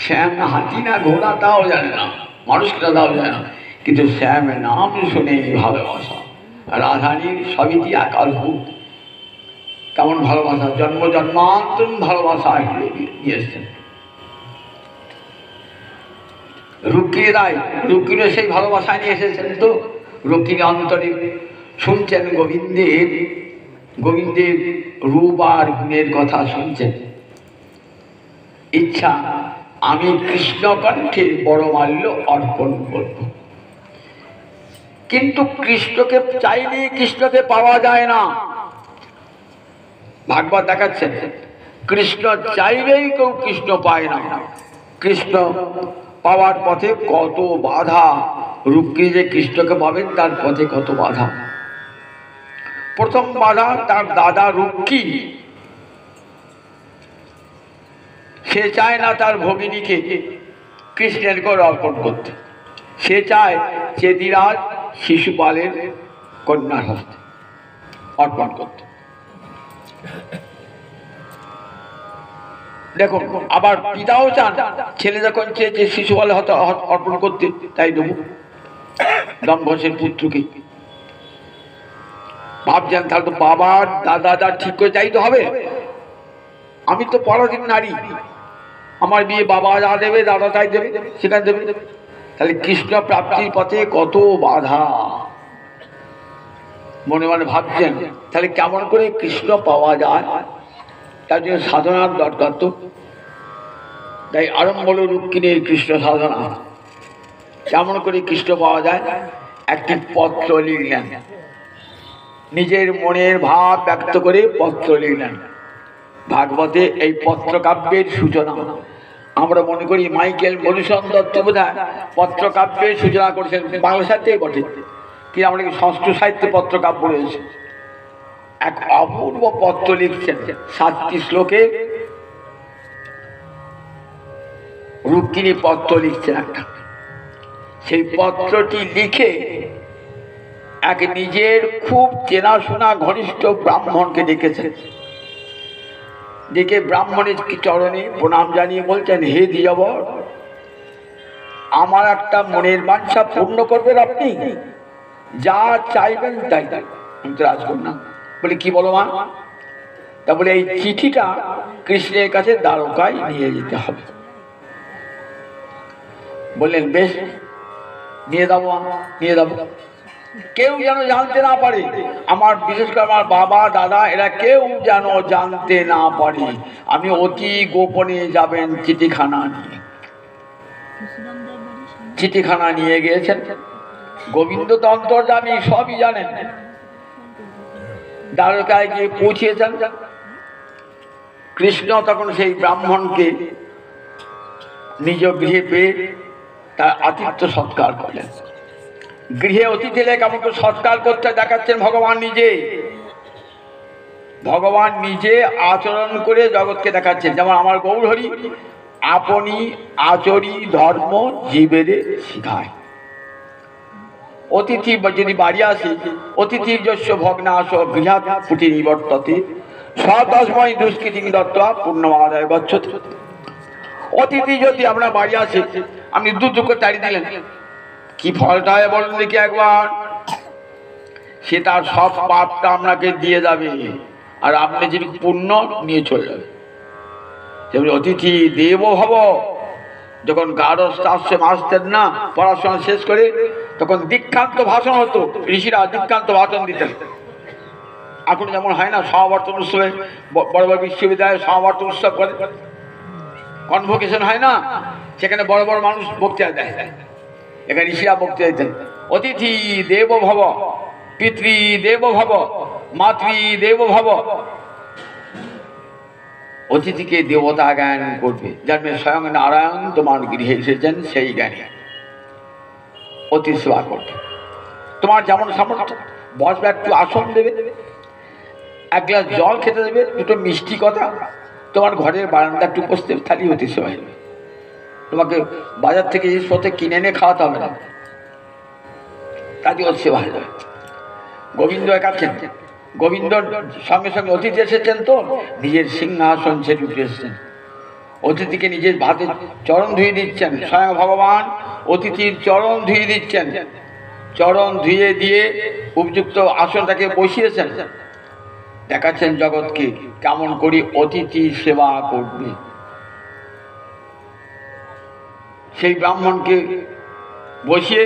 শ্যাম হাতি না ঘোড়া তাও জানে না, মানুষটা তাও জানে না, কিন্তু শ্যাম নাম শুনে ভালোবাসা। রাধারানীর সবই কি এক অদ্ভুত। কেমন ভালোবাসা, জন্ম জন্মান্তর ভালোবাসা দিয়েছেন। রুক্মিণী রায়, রুক্মিণী সেই ভালোবাসা নিয়ে এসেছেন। তো রুক্মিণী অন্তরে শুনছেন গোবিন্দের রূপ আর গুণের কথা শুনছেন। ইচ্ছা, আমি কৃষ্ণকণ্ঠে বড় মাল্য অর্পণ করব। কিন্তু কৃষ্ণকে চাইলে কৃষ্ণকে পাওয়া যায় না। ভাগবত দেখাচ্ছেন, কৃষ্ণ চাইলেই কেউ কৃষ্ণ পায় না। কৃষ্ণ পাওয়ার পথে কত বাধা। রুক্মিণী যে কৃষ্ণকে পাবেন তার পথে কত বাধা। প্রথম বাধা তার দাদা রুক্মী, সে চায় না তার ভগিনীকে কৃষ্ণের করে অর্পণ করতে। সে চায় চেদিরাজ শিশুপালের কন্যার হস্তে অর্পণ করতে। দেখুন, আবার পিতাও চান ছেলে যখন চেয়েছে শিশুপালের হাতে অর্পণ করতে, তাই দেবো দম্ভসের পুত্রকে। ভাবছেন তাহলে তো বাবার দাদা ঠিক করে চাইতে হবে। আমি তো পরাধীন নারী, আমার বিয়ে বাবা যা দেবে দাদা তাই দেবে, সেখানে দেবে। তাহলে কৃষ্ণ প্রাপ্তির পথে কত বাধা। মনে মনে ভাবছেন তাহলে কেমন করে কৃষ্ণ পাওয়া যায়, তার জন্য সাধনার দরকার। তো তাই আরম্ভ হল রুক্মিণীর কৃষ্ণ সাধনা। কেমন করে কৃষ্ণ পাওয়া যায়? একটি পত্র লিখলেন, নিজের মনের ভাব ব্যক্ত করে পত্র লিখলেন। ভাগবতে এই পত্র কাব্যের সূচনা। আমরা মনে করি মাইকেল মধুসূদন দত্ত বোধহয় পত্র কাব্যের সূচনা করেছেন, বাংলা সাহিত্যেই বটে, কিন্তু আমরা সংস্কৃত সাহিত্যে পত্র কাব্য রয়েছে। এক অপূর্ব পত্র লিখছেন 7টি শ্লোকে। রুক্মিণী পত্র লিখছেন একটা। সেই পত্রটি লিখে এক নিজের খুব চেনাশোনা ঘনিষ্ঠ ব্রাহ্মণকে ডেকেছেন। ডেকে ব্রাহ্মণের চরণে প্রণাম জানিয়ে বলছেন, হে দ্বিজবর, আমার একটা মনের বাঞ্ছা পূর্ণ করবেন আপনি, যা চাইবেন তাই। আমি তো রাজকন্যা। বলে কি বলো মা? তা বলে এই চিঠিটা কৃষ্ণের কাছে দ্বারকায় নিয়ে যেতে হবে। বললেন বেশ, নিয়ে যাবো, নিয়ে যাবো। কেউ যেন জানতে না পারে, আমার বিশেষ করে আমার বাবা দাদা এরা কেউ যেন জানতে না পারে। আমি অতি গোপনে যাবেন চিঠিখানা নিয়ে। চিঠিখানা নিয়ে গিয়েছেন। গোবিন্দ তো অন্তর্যামী, সবই জানেন। দ্বারকায় গিয়ে পৌঁছিয়েছেন। কৃষ্ণ তখন সেই ব্রাহ্মণকে নিজ গৃহে পেয়ে তার আতিথ্য সৎকার করলেন। গৃহে অতিথি এলে কেমন করে সৎকার করতে দেখাচ্ছেন ভগবান নিজে। ভগবান নিজে আচরণ করে জগৎকে দেখাচ্ছেন। যেমন আমার গৌরহরি আপনি আচরি ধর্ম জীবেরে শিখায়। অতিথি যদি বাড়ি আসে, অতিথির যস্য ভগ্নাশ গৃহাৎ পুটি নিবর্ততে সতস্মৈ দুষ্কৃতিং দত্ত্বা পূর্ণমাদায় গচ্ছতি। অতিথি যদি আপনার বাড়ি আসে, আপনি দু করে তাড়িয়ে দিলেন, কি ফলটা হয় বলেন দেখি একবার? সে তার সব পাপটা আপনাকে দিয়ে যাবে, আর আপনি যদি পুণ্য নিয়ে চলে যাবে। যেমন অতিথি দেব ভব। যখন গার্হস্থ আশ্রমে আসতেন না পড়াশোনা শেষ করে, তখন দীক্ষান্ত ভাষণ হতো। ঋষিরা দীক্ষান্ত ভাষণ দিতেন। এখন যেমন হয় না সমাবর্তন উৎসবে, বড় বড় বিশ্ববিদ্যালয়ে সমাবর্তন উৎসব করে, কনভোকেশন হয় না, সেখানে বড় বড় মানুষ বক্তৃতা দেয়। এখানে ঋষিরা বক্তৃতা দিতেন, অতিথি দেব ভব, পিতৃ দেব ভব, মাতৃ দেব ভব। অতিথিকে দেবতা জ্ঞান করবে, জানবে স্বয়ং নারায়ণ তোমার গৃহে এসেছেন, সেই জ্ঞানী অতি সেবা করবে। তোমার যেমন সামর্থ্য, বসবে, একটু আসন দেবে, এক গ্লাস জল খেতে দেবে, দুটো মিষ্টি কথা, তোমার ঘরের বারান্দা একটু বসতে, তাহলেই অতি সেবা হবে। তোমাকে বাজার থেকে জিনিস পত্র কিনে এনে খাওয়াতে হবে না, তাতে অতি সেবা হয়ে যাবে। গোবিন্দ একাচ্ছেন, গোবিন্দ সঙ্গে সঙ্গে অতিথি এসেছেন, তো নিজের সিংহাসন ছেড়ে উঠে এসেছেন। অতিথিকে নিজের ভাতে চরণ ধুয়ে দিচ্ছেন। স্বয়ং ভগবান অতিথির চরণ ধুয়ে দিচ্ছেন। চরণ ধুয়ে দিয়ে উপযুক্ত আসনটাকে বসিয়েছেন। দেখাচ্ছেন জগৎকে কেমন করে অতিথি সেবা করবে। সেই ব্রাহ্মণকে বসিয়ে,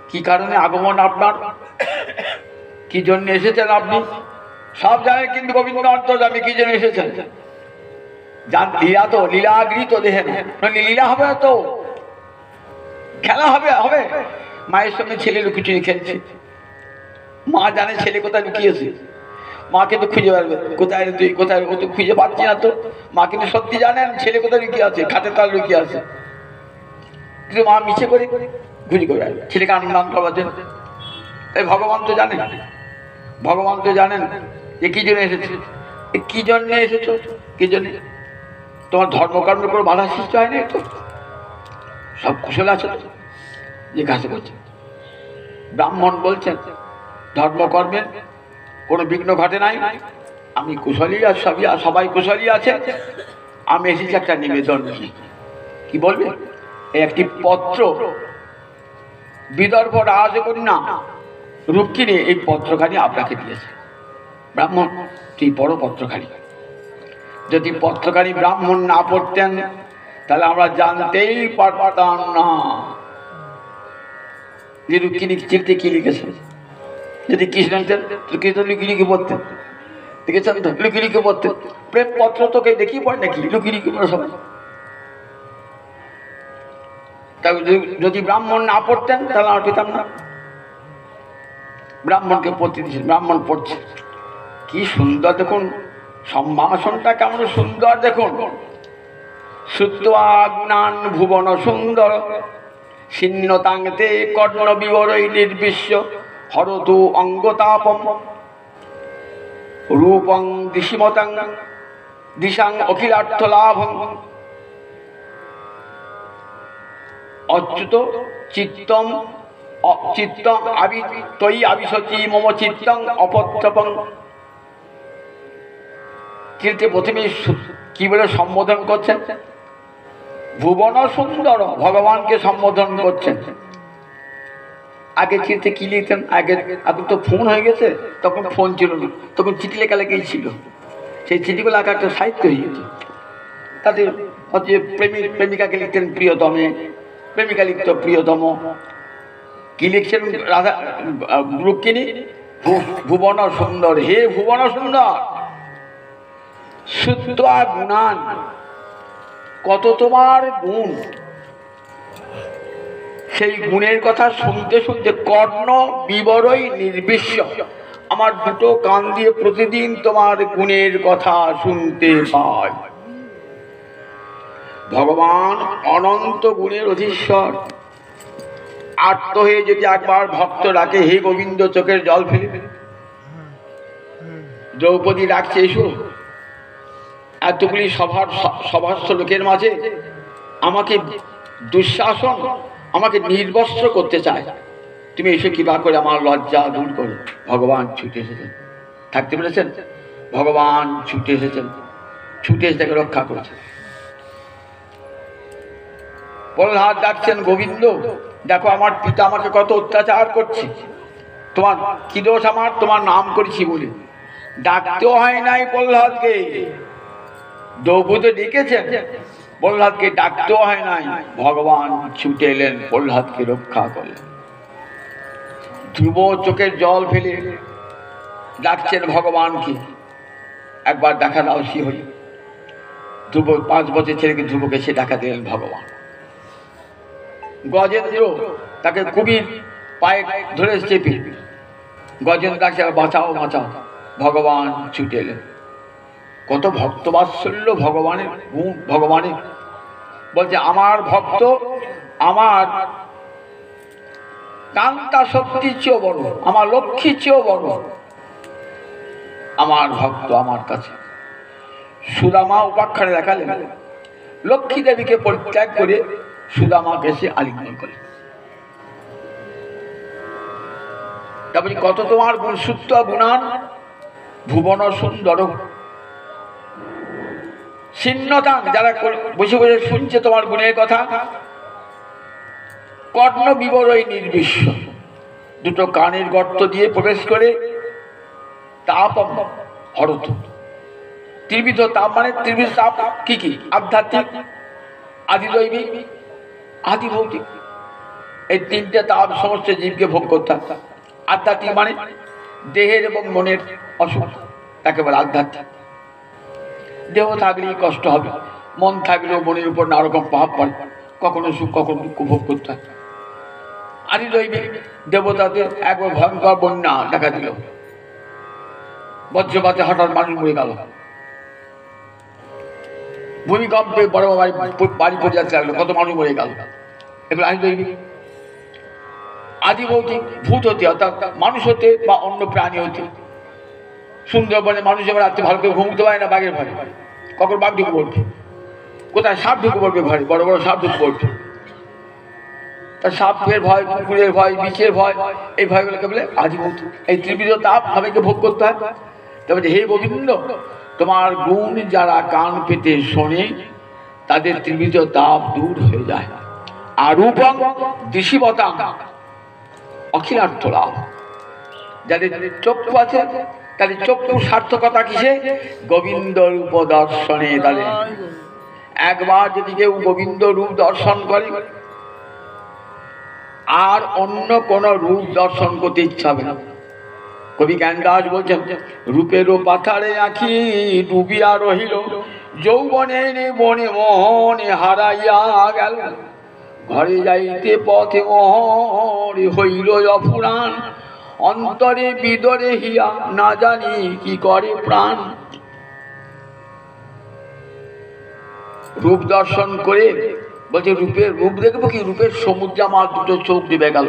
কি কারণে আগমন আপনার, কি জন্য এসেছেন আপনি সব জানেন, কিন্তু গোবিন্দ অন্তর্যামী কি জন্য এসেছেন জান। লীলা তো লীলাগৃহীত দেহে লীলা হবে, তো খেলা হবে হবে। মায়ের সঙ্গে ছেলে লুকিয়ে খেলছে, মা জানে ছেলে কোথায় লুকিয়েছে, মা কিন্তু খুঁজে বেড়াবে কোথায় তুই কোথায়, ও তো খুঁজে পাচ্ছি না তো। মা কিন্তু সত্যি জানেন ছেলে কোথায় লুকিয়ে আছে, খাটের তলায় লুকিয়ে আছে, কিন্তু মা মিছে করে খুঁজে করে ছেলেকে আনন্দ করবার জন্য। তাই ভগবান তো জানেন, ভগবান তো জানেন যে কি জন্য এসেছে, কি জন্য এসেছো, কি জন্য তোমার ধর্মকর্মের কোনো বাধা সৃষ্টি হয়নি তো, সব কুশল আছে তো, জিজ্ঞাসা করছে। ব্রাহ্মণ বলছেন ধর্মকর্মের কোনো বিঘ্ন ঘটে নাই, আমি কুশলী আর সবাই কুশলী আছে, আমি এসেছি একটা নিবেদন নিয়ে। কি বলবে? একটি পত্র বিদর্ভ রাজকন্যা রূপকিনী এই পত্রখানি আপনাকে দিয়েছে। ব্রাহ্মণ তুই বড় পত্রখানি, যদি পত্রখানি ব্রাহ্মণ না পড়তেন তাহলে আমরা জানতেই পারতাম না যে রূপকিনী চিঠি কি লিখেছে। যদি কৃষ্ণ কৃষ্ণ লুকিয়ে পড়তেন, দেখেছেন তো লুকিয়ে পড়তেন, প্রেম পত্র তোকে দেখিয়ে পড়ে নাকি লুকিয়ে পড়ে সবাই। যদি ব্রাহ্মণ না পড়তেন তাহলে আমরা পেতাম না। ব্রাহ্মণকে পড়তে দিয়েছেন, ব্রাহ্মণ পড়ছে, কি সুন্দর দেখুন সম্ভাষণটা, কেমন সুন্দর দেখুন। শ্রুত্বা গুণান ভুবন সুন্দর ছিন্নতাঙ্গতে কর্ণ বিবরৈ নির্বিশ্য হরতু অঙ্গতাপম রূপং দিশিমতাং দিশাং অখিলার্থ লাভং অচ্যুত চিত্তম চিত্তং আবি তৈ আবিশতি মম চিত্তং অপত্রপং। কিন্তু প্রথমে কি বলে সম্বোধন করছেন? ভুবন সুন্দর, ভগবানকে সম্বোধন করছেন। আগে চিঠিতে কি লিখতেন? আগে এখন তো ফোন হয়ে গেছে, তখন ফোন ছিল না, তখন চিঠি লেখালেখি ছিল। সেই চিঠিগুলো আগে একটা সাহিত্য হয়ে যেত। তাদের হচ্ছে প্রেমিক প্রেমিকাকে লিখতেন প্রিয়তমে, প্রেমিকা লিখত প্রিয়তম। কি লিখছেন রাধা রুক্মিণী? ভুবন সুন্দর, হে ভুবন সুন্দর শ্রুত্বা গুণান, কত তোমার গুণ। সেই গুণের কথা শুনতে শুনতে কর্ণ বিবরৈ নির্বিশ্য, আমার দুটো কান দিয়ে প্রতিদিন তোমার গুণের কথা শুনতে পাই। ভগবান অনন্ত গুণের অধীশ্বর, আর্ত হয়ে যদি একবার ভক্ত ডাকে হে গোবিন্দ, চোখের জল ফেলে। দ্রৌপদী ডাকছে এসো, এতগুলি সভাস্থ লোকের মাঝে আমাকে দুঃশাসন, আমাকে নির্বস্ত্র করতে চায়, তুমি এসে কৃপা করে আমার লজ্জা দূর করো। ভগবান ছুটে এসেছেন, থাকতে পেরেছেন? ভগবান ছুটে এসেছেন, ছুটে এসে তাকে রক্ষা করেছেন। প্রহ্লাদ ডাকছেন গোবিন্দ, দেখো আমার পিতা আমাকে কত অত্যাচার করছে, তোমার কি দোষ আমার, তোমার নাম করেছি বলে। ডাকতেও হয় নাই প্রহ্লাদকে, দ্রৌপদী ডেকেছেন, প্রহ্লাদকে ডাকতেও হয় নাই, ভগবান ছুটে এলেন, প্রহ্লাদকে রক্ষা করলেন। ধ্রুব চোখের জল ফেলে ডাকছেন ভগবানকে, একবার দেখা দাও সে হই। ধ্রুব 5 বছর ছেলেকে ধ্রুবকে সে ডাকা দিলেন ভগবান। গজেন্দ্র তাকে কবির পায়ে ধরে চেপে, গজেন্দ্র ডাকছে বাঁচাও বাঁচাও, ভগবান ছুটে এলেন। কত ভক্তবাৎসল্য ভগবানের গুণ। ভগবানের বলছে আমার ভক্ত আমার কান্তা শক্তির চেয়েও বড়, আমার লক্ষ্মীর চেয়েও বড়, আমার ভক্ত আমার কাছে। সুদামা উপাখ্যানে দেখালেন লক্ষ্মী দেবীকে পরিত্যাগ করে সুদামাকে সে আলিঙ্গন করে। তারপরে কত তোমার গুণ, সুত্ব গুণান ভুবন সুন্দর ছিন্নতা, যারা বসে বসে শুনছে তোমার গুণের কথা, কর্ণ বিবরৈ নির্বিশ্য, দুটো কানের গর্ত দিয়ে প্রবেশ করে তাপম হরত। ত্রিবিধ তাপ মানে ত্রিবিধ তাপ কি কি? আধ্যাত্মিক, আদিদৈবিক, আদি ভৌতিক। এই তিনটে তাপ সমস্ত জীবকে ভোগ করতে হয়। আধ্যাত্মিক মানে দেহের এবং মনের অসুখ, তাকে বলে আধ্যাত্মিক। দেহ থাকলেই কষ্ট হবে, মন থাকলেও মনের উপর নানা রকম প্রভাব পড়ে, কখনো সুখ কখনো দুঃখ ভোগ করতে হয়। আদিদৈবিক, দেবতাদের একবার ভয়ঙ্কর বন্যা দেখা দিল, বজ্রপাতে হঠাৎ মানুষ মরে গেল, ভূমিকম্পে বড় বাড়ি পড়ে যাচ্ছে লাগলো, কত মানুষ মরে গেল, এগুলো আদিদৈবিক। আদি ভৌতিক, ভূত হতে অর্থাৎ মানুষ হতে বা অন্য প্রাণী হতে। সুন্দরবনে মানুষ এবার রাত্রে ভালো করে ঘুমতে পারে না, বাঘের ভয়, কখন বাঘ ঢুকে পড়বে, কোথায় সাপ ঢুকে পড়বে ঘরে, বড় বড় সাপ ঢুকে পড়বে, তার সাপের ভয়, কুকুরের ভয়, বিচের ভয়, এই ভয়গুলোকে বলে আদি ভৌতিক। এই ত্রিবিধ তাপ সবাইকে ভোগ করতে হয়। তবে হে গোবিন্দ, তোমার গুণ যারা কান পেতে শোনে তাদের ত্রিবিধ তাপ দূর হয়ে যায়। আর রূপং দৃশিবতাং অখিলার্থ লাভ, যাদের চক্ষু আছে তাদের চক্ষুর সার্থকতা কিসে? গোবিন্দ রূপ দর্শনে। তাদের একবার যদি কেউ গোবিন্দ রূপ দর্শন করে আর অন্য কোন রূপ দর্শন করতে ইচ্ছা হবে না। কবি জ্ঞানদাস বলছেন, রূপেরও পাথারে আঁখি ডুবিয়া রহিল, যৌবনে বনে মনে হারাইয়া গেল, ঘরে যাইতে পথে মোহর হইল অফুরান, অন্তরে বিদরে হিয়া না জানি কি করে প্রাণ। রূপ দর্শন করে বলছে, রূপের রূপ দেখবো কি? রূপের সমুদ্রে আমার দুটো চোখ ডুবে গেল।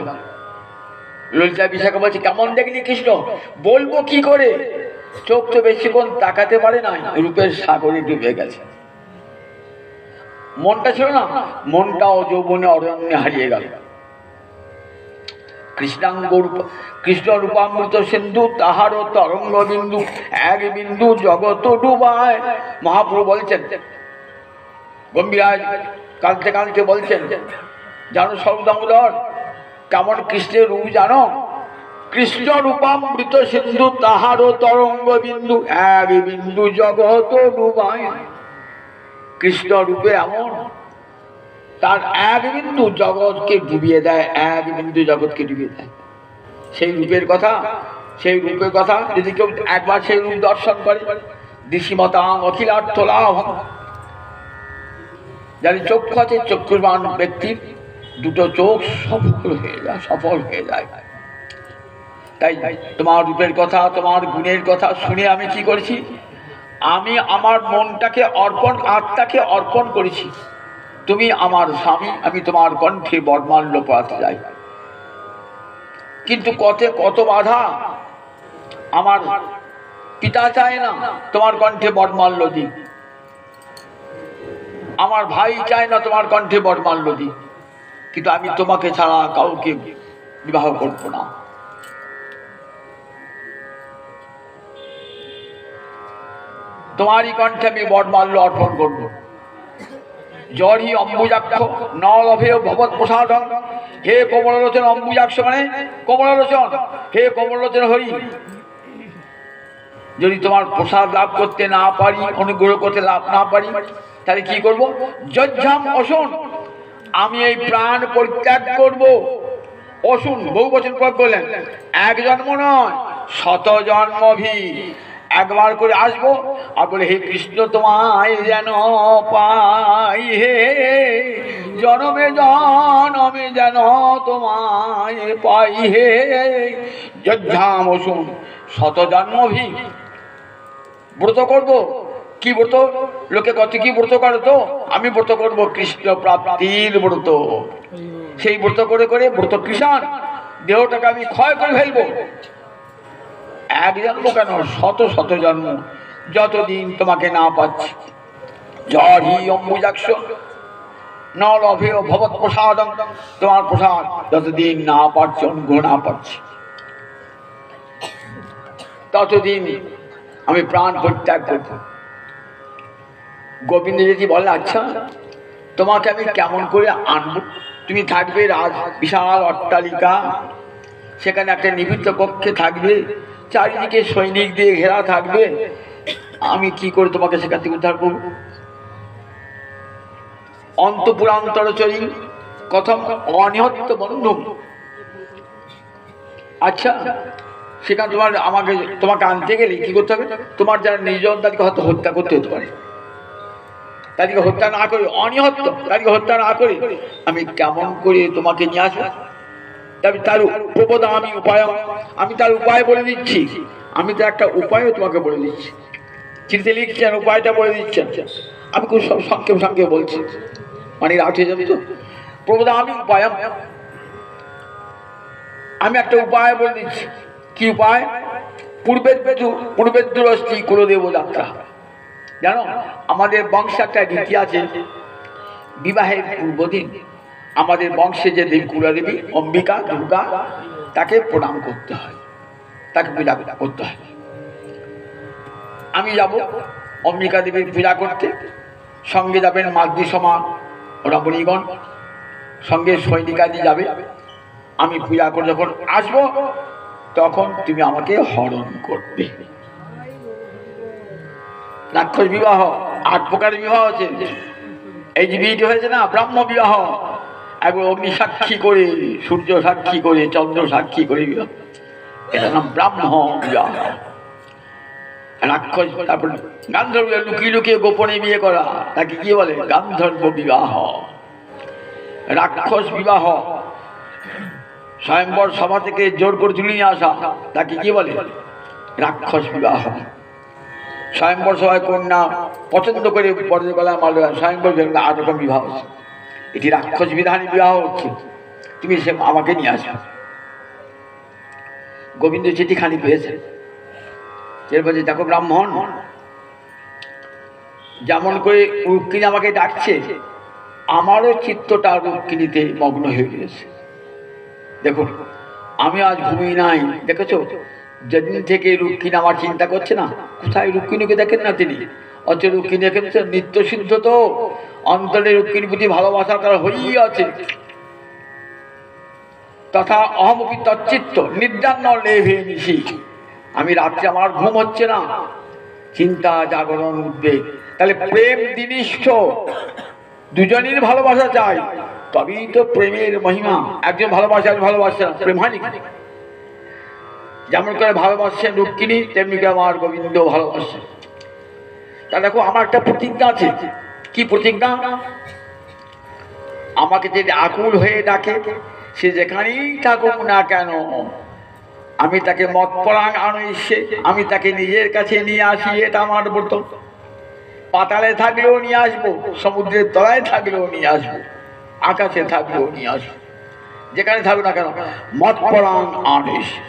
ললিতা বিশাখা বলছে, কেমন দেখলি কৃষ্ণ? বলবো কি করে, চোখ তো বেশিক্ষণ তাকাতে পারে না, রূপের সাগরে ডুবে গেছে। মনটা ছিল না, মনটাও যৌবনে অরণ্যে হারিয়ে গেল। কৃষ্ণাঙ্গ রূপ, কৃষ্ণ রূপামৃত সিন্ধু, তাহারও তরঙ্গ বিন্দু, এক বিন্দু জগত ডুবায়। মহাপ্রভু বলছেন, গম্ভীরাজ কাঁদতে কাঁদতে বলছেন, জানো সর্বদামোদর কেমন কৃষ্ণের রূপ জানো? কৃষ্ণ রূপামৃত সিন্ধু, তাহারও তরঙ্গ বিন্দু, এক বিন্দু জগত ডুবায়। কৃষ্ণ রূপে এমন, তার এক বিন্দু জগৎকে ডুবিয়ে দেয়, এক বিন্দু জগৎকে ডুবিয়ে দেয়। সেই রূপের কথা, সেই রূপের কথা যদি কেউ একবার সেই রূপ দর্শন করে, দৃশিমতাং অখিলার্থ লাভ। যাদের চক্ষু আছে, চক্ষুর্বান ব্যক্তির দুটো চোখ সফল হয়ে যায়, সফল হয়ে যায়। তাই তোমার রূপের কথা, তোমার গুণের কথা শুনে আমি কি করেছি? আমি আমার মনটাকে অর্পণ, আত্মাকে অর্পণ করেছি। তুমি আমার স্বামী, আমি তোমার কণ্ঠে বর্মাল্য পড়াতে যাই। কিন্তু কত বাধা। আমার পিতা চায় না তোমার কণ্ঠে বর্মাল্য দিই, আমার ভাই চায় না তোমার কণ্ঠে বর্মাল্য দিই, কিন্তু আমি তোমাকে ছাড়া কাউকে বিবাহ করব না। তোমারই কণ্ঠে আমি বর্মাল্য অর্পণ করব। জড়ি অম্বুজাক্ষ ন লভে ভবৎ প্রসাদং, হে কমললোচন। অম্বুজাক্ষ মানে কমললোচন, হে কমললোচন হরি, যদি তোমার প্রসাদ লাভ করতে না পারি, অনুগ্রহ করতে লাভ না পারি, তাহলে কি করব? যজ্জাম অসুন, আমি এই প্রাণ পরিত্যাগ করব। অসুন বহু বচন প্রয়োগ করলেন, এক জন্ম নয়, শত জন্মভি। একবার করে আসবো আর বলে, হে কৃষ্ণ তোমায় যেন পাই, হে জনমে জনমে যেন তোমায় পাই, হে যজ্জাম অসুন শত জন্মভি। ব্রত করব। কি ব্রত? লোকে কত কি ব্রত করে, তো আমি ব্রত করব কৃষ্ণ প্রাপ্তির ব্রত। সেই ব্রত করে করে ব্রত কৃষাণ দেহটাকে আমি ক্ষয় করে ফেলবো। এক জন্ম কেন, শত শত জন্ম, যতদিন তোমাকে না পাচ্ছি। জড়ি অম্বুজাক্ষ ন লভে ভবৎ প্রসাদং, তোমার প্রসাদ যতদিন না পাচ্ছি, অনুগ্রহ না পাচ্ছি, ততদিন আমি প্রাণ পরিত্যাগ করব। গোবিন্দ যদি বলে, আচ্ছা তোমাকে আমি কেমন করে আনবো? তুমি থাকবে বিশাল অট্টালিকা, সেখানে একটা নিভৃত কক্ষে থাকবে, চারিদিকে সৈনিক দিয়ে ঘেরা থাকবে, আমি কি করে তোমাকে সেখান থেকে উদ্ধার করব? অন্তপুরান্তরচরী কথম অনিহত্য বন্ধু। আচ্ছা, সেটা তোমাকে আনতে গেলে কি করতে হবে? তোমার যারা নির্জন তাদেরকে হয়তো হত্যা করতে হতে পারে। তাদেরকে হত্যা না করে, অনিহত্য, তাদেরকে হত্যা না করে আমি কেমন করে তোমাকে নিয়ে আসবো? তবে তার প্রবোধ আমি তার উপায় বলে দিচ্ছি। আমি তো একটা উপায়ও তোমাকে বলে দিচ্ছি। চিঠি লিখছেন, উপায়টা বলে দিচ্ছেন। আমি খুব সব সংক্ষেপে বলছি, মানে রাত হয়ে যাবে তো। প্রবোধ আমি একটা উপায় বলে দিচ্ছি। কি উপায়? পূর্বের দূরস্থি কুলদেব যাত্রা। জানো, আমাদের বংশে একটা রীতি আছে, বিবাহের পূর্বদিন আমাদের বংশে যে দেবী কুলদেবী অম্বিকা দুর্গা, তাকে প্রণাম করতে হয়, তাকে পূজা করতে হয়। আমি যাব অম্বিকা দেবীর পূজা করতে, সঙ্গে যাবেন মাতৃ সমান রমণীগণ, সঙ্গে সৈনিকাদি যাবে। আমি পূজা করে যখন আসবো তখন তুমি আমাকে হরণ করবে। রাক্ষস বিবাহ 8 প্রকারের বিবাহ আছে। এই যে বিয়েটি হয়েছে না, ব্রাহ্ম বিবাহ, একবার অগ্নি সাক্ষী করে, সূর্য সাক্ষী করে, চন্দ্র সাক্ষী করে বিবাহ, এটা নাম ব্রাহ্ম বিবাহ। রাক্ষস, তারপর গান্ধর্ব, লুকিয়ে লুকিয়ে গোপনে বিয়ে করা, তাকে কি বলে? গান্ধর্ব বিবাহ। রাক্ষস বিবাহ, স্বয়ংবর সভা থেকে জোর করে তুলে নিয়ে আসা, তাকে কি বলে? রাক্ষস বিবাহ। স্বয়ংবর সভায় কন্যা পছন্দ করে বড়দের গলায় মারল, স্বয়ংবর 8 রকম বিবাহ হচ্ছে। এটি রাক্ষস বিধানে বিবাহ হচ্ছে। তুমি সে আমাকে নিয়ে আসো। গোবিন্দ চিঠিখানি পেয়েছে, এরপর যে দেখো ব্রাহ্মণ যেমন করে রুক্মিণী আমাকে ডাকছে, আমারও চিত্তটা রুক্মিণীতে মগ্ন হয়ে গিয়েছে। দেখুন, আমি আজ ঘুমিয়ে নাই, দেখেছো? যেদিন থেকে রুক্মিণী আমার চিন্তা করছে না, কোথায় রুক্মিণীকে দেখেন না তিনি, অথচ রুক্মিণী দেখেন নিত্য সিদ্ধ, তো অন্তরে রুক্মিণীর প্রতি ভালোবাসা তার হয়েই আছে। তথা অহমপি তচ্চিত্ত নিদ্রান্ন লেভে নিশি। আমি রাত্রে আমার ঘুম হচ্ছে না, চিন্তা জাগরণ উদ্বেগ। তাহলে প্রেম দিনিষ্ঠ, দুজনের ভালোবাসা চাই, তবেই তো প্রেমের মহিমা। একজন ভালোবাসে, প্রেম হয়নি। যেমন করে ভালোবাসছেন রুক্মিণী, তেমনি করে আমার গোবিন্দ ভালোবাসছেন। তা দেখো, আমার একটা প্রতিজ্ঞা আছে। কি প্রতিজ্ঞা? আমাকে যদি আকুল হয়ে ডাকে, সে যেখানেই থাকুক না কেন, আমি তাকে মৎপরাং আনৈষ্যে, আমি তাকে নিজের কাছে নিয়ে আসি। এটা আমার ব্রত। পাতালে থাকলেও নিয়ে আসবো, সমুদ্রের তলায় থাকলেও নিয়ে আসবো, আকাশে থাকলেও নিয়ে আসবো, যেখানে থাকবে না কেন, মৎপরাং আনৈষ্যে।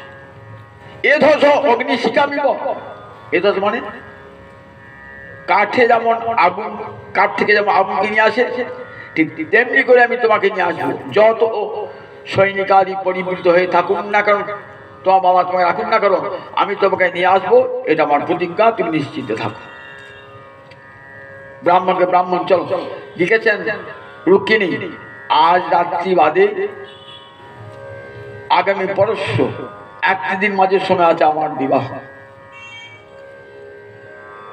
এধস অগ্নিশিখামিব। এধস মানে কাঠে যেমন আগুন, কাঠ থেকে যেমন আগুনকে নিয়ে আসে, ঠিক তেমনি করে আমি তোমাকে নিয়ে আসবো। যত সৈনিকাদি পরিবৃত হয়ে থাকুন না কারণ, তোমার বাবা তোমাকে রাখুন না কারণ, আমি তোমাকে নিয়ে আসবো, এটা আমার প্রতিজ্ঞা, তুমি নিশ্চিন্তে থাকো। ব্রাহ্মণকে ব্রাহ্মণ চল লিখেছেন রুক্মিণী, আজ রাত্রি বাদে আগামী পরশু 1 দিন মাঝে সময় আছে আমার বিবাহ।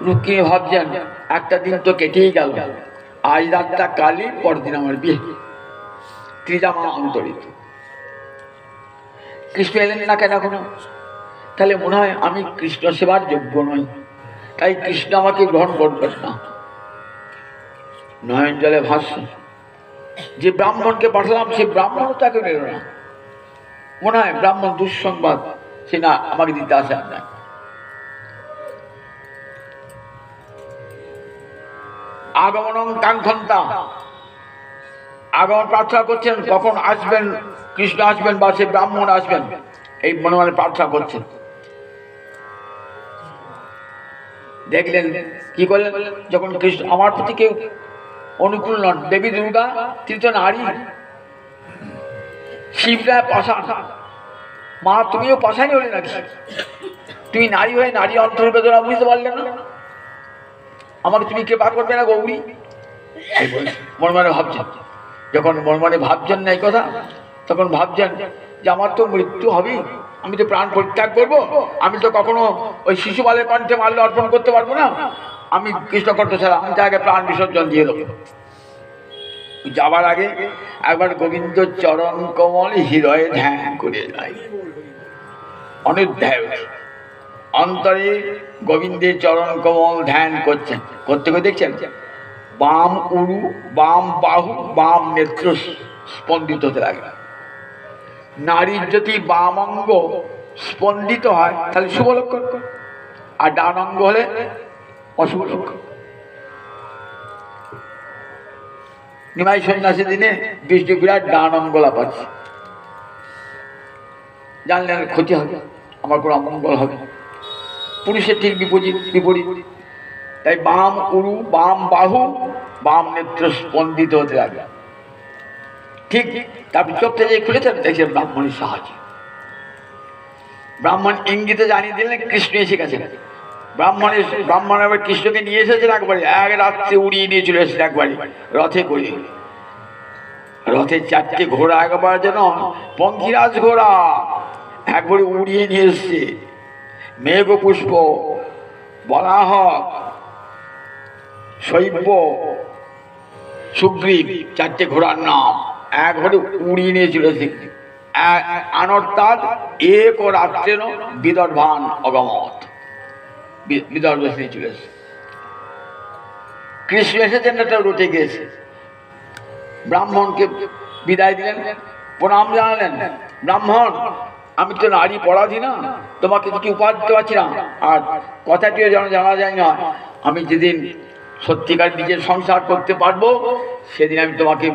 রুক্মিণী ভাবছেন একটা দিন তো কেটেই গেল, আজ রাতটা কালই, পরদিন আমার বিয়ে। ত্রিজামা অন্তরিত। কৃষ্ণ এলেন না কেন এখনো? তাহলে মনে হয় আমি কৃষ্ণ সেবার যোগ্য নই, তাই কৃষ্ণ আমাকে গ্রহণ করবেন না। নয়ন জলে ভাসছে। যে ব্রাহ্মণকে পাঠালাম, সে ব্রাহ্মণ তাকে নিল না। মনে হয় ব্রাহ্মণ দুঃসংবাদ, সে না আমাকে দিতে আসে না। আগমনং কাঙ্ক্ষন্তা, আগমন প্রার্থনা করছেন, কখন আসবেন কৃষ্ণ, আসবেন বা সে ব্রাহ্মণ আসবেন, এই মনে মনে প্রার্থনা করছেন। দেখলেন কি করলেন? যখন কৃষ্ণ আমার প্রতি কেউ অনুকূল নন, দেবী দুর্গা তিনি তো নারী, শিবরা পাষাণ, মা তুমিও পাষাণই হলে নাকি? তুমি নারী হয়ে নারী অন্তর বেদনা বুঝতে পারলে না? আমাকে তুমি কৃপা করবে না গৌরী? মনে মনে ভাবছেন। যখন মনে মনে ভাবছেন না এই কথা, তখন ভাবছেন যে আমার তো মৃত্যু হবেই, আমি তো প্রাণ পরিত্যাগ করবো, আমি তো কখনো ওই শিশুপালের কণ্ঠে মাল্য অর্পণ করতে পারবো না, আমি কৃষ্ণকণ্ঠ ছাড়া আমি তাকে প্রাণ বিসর্জন দিয়ে দেবো। যাবার আগে একবার গোবিন্দ চরণ কমল হৃদয়ে ধ্যান করে যায়, অনেক ধ্যান অন্তরে গোবিন্দের চরণ কমল ধ্যান করছেন। করতে করে দেখছেন বাম উরু, বাম বাহু, বাম নেত্র স্পন্দিত হতে লাগে। নারীর যদি বাম অঙ্গ স্পন্দিত হয় তাহলে শুভ লক্ষণ, আর ডান অঙ্গ হলে অশুভ লক্ষণ। নিমাই সন্ন্যাসী দিনে বিষ্ণু বিরাট ডান অঙ্গ লাপাচ্ছে, জানলেন ক্ষতি হবে, আমার কোনো অমঙ্গল হবে। পুরুষের ঠিক বিপরীত, তাই বাম উরু, বাম বাহু, বাম নেত্র স্পন্দিত হতে লাগে। ঠিক তারপর চোখটা যে খুলেছেন দেখছেন ব্রাহ্মণের সাহায্য। ব্রাহ্মণ ইঙ্গিতে জানিয়ে দিলেন কৃষ্ণ এসে গেছেন। ব্রাহ্মণ আবার কৃষ্ণকে নিয়ে এসেছেন একবারে, এক রাত্রে উড়িয়ে নিয়ে চলে এসেছেন একবারে রথে করে। রথের 4টে ঘোড়া একবার যেন পঙ্কিরাজ ঘোড়া একবারে উড়িয়ে নিয়ে এসছে। মেঘ পুষ্প, বরাহক, শৈব্য, সুগ্রীব, 4টে ঘোড়ার নাম একবারে উড়িয়ে নিয়ে চলেছে। আনর্তাৎ এক রাত্রেন বিদর্ভান অগমত, বিদর্ভ নিয়ে চলেছে। কৃষ্ণ এসেছেন, একটা রটে গিয়েছে। ব্রাহ্মণকে বিদায় দিলেন, প্রণাম জানালেন। ব্রাহ্মণ, আমি তো নারী পরাধী না, তোমাকে কিছু উপহার দিতে পারছি না, আর কথাটিও যেন জানা যায় না। আমি যেদিন সত্যিকার নিজের সংসার করতে পারবো সেদিন আমি তোমাকে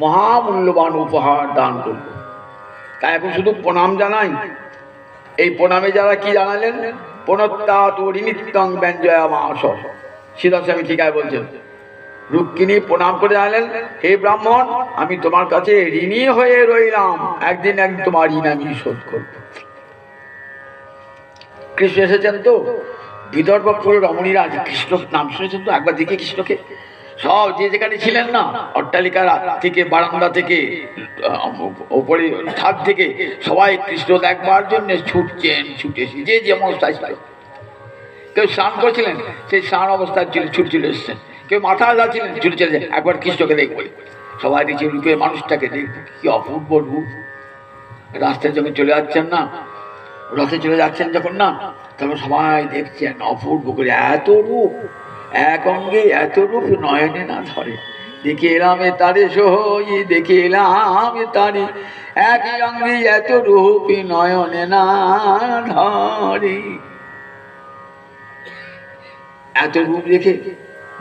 মহামূল্যবান উপহার দান করব। তাই এখন শুধু প্রণাম জানাই। এই প্রণামে যারা কি জানালেন, প্রণত্যাৎ নিত্যং ব্যঞ্জয়া মাস, শ্রীধরস্বামী ঠিকায় বলছেন। রুক্মিণী প্রণাম করে জানালেন, হে ব্রাহ্মণ, আমি তোমার কাছে ঋণী হয়ে রইলাম, একদিন তোমার ঋণ আমি শোধ করব। কৃষ্ণ এসেছেন তো বিদর্ভপুরের রমণীরা, কৃষ্ণ নাম শুনেছেন তো, একবার দেখে কৃষ্ণকে সব যে যেখানে ছিলেন না, অট্টালিকার থেকে, বারান্দা থেকে, ওপরে ছাদ থেকে সবাই কৃষ্ণ দেখবার জন্য ছুটছেন, ছুটেছি যে যেমন অবস্থায় ছিল। কেউ স্নান করছিলেন, সেই স্নান অবস্থায় ছুটে চলে এসছেন। কেউ মাথা যাচ্ছিলেন, ছুটে চলে যায় একবার কৃষ্ণকে দেখবো। সবাই দেখছে রূপে মানুষটাকে দেখবো, কি অপূর্ব রূপ। রাস্তায় যখন চলে যাচ্ছেন না, রথে চলে যাচ্ছেন যখন না, তখন সবাই দেখছেন অপূর্ব করে, এত রূপ, এক অঙ্গে এত রূপ নয়নে না ধরে। দেখে এলাম তারে সহই, দেখে এলাম তারে, একই অঙ্গে এত রূপ নয়নে না ধরে। এত রূপ দেখে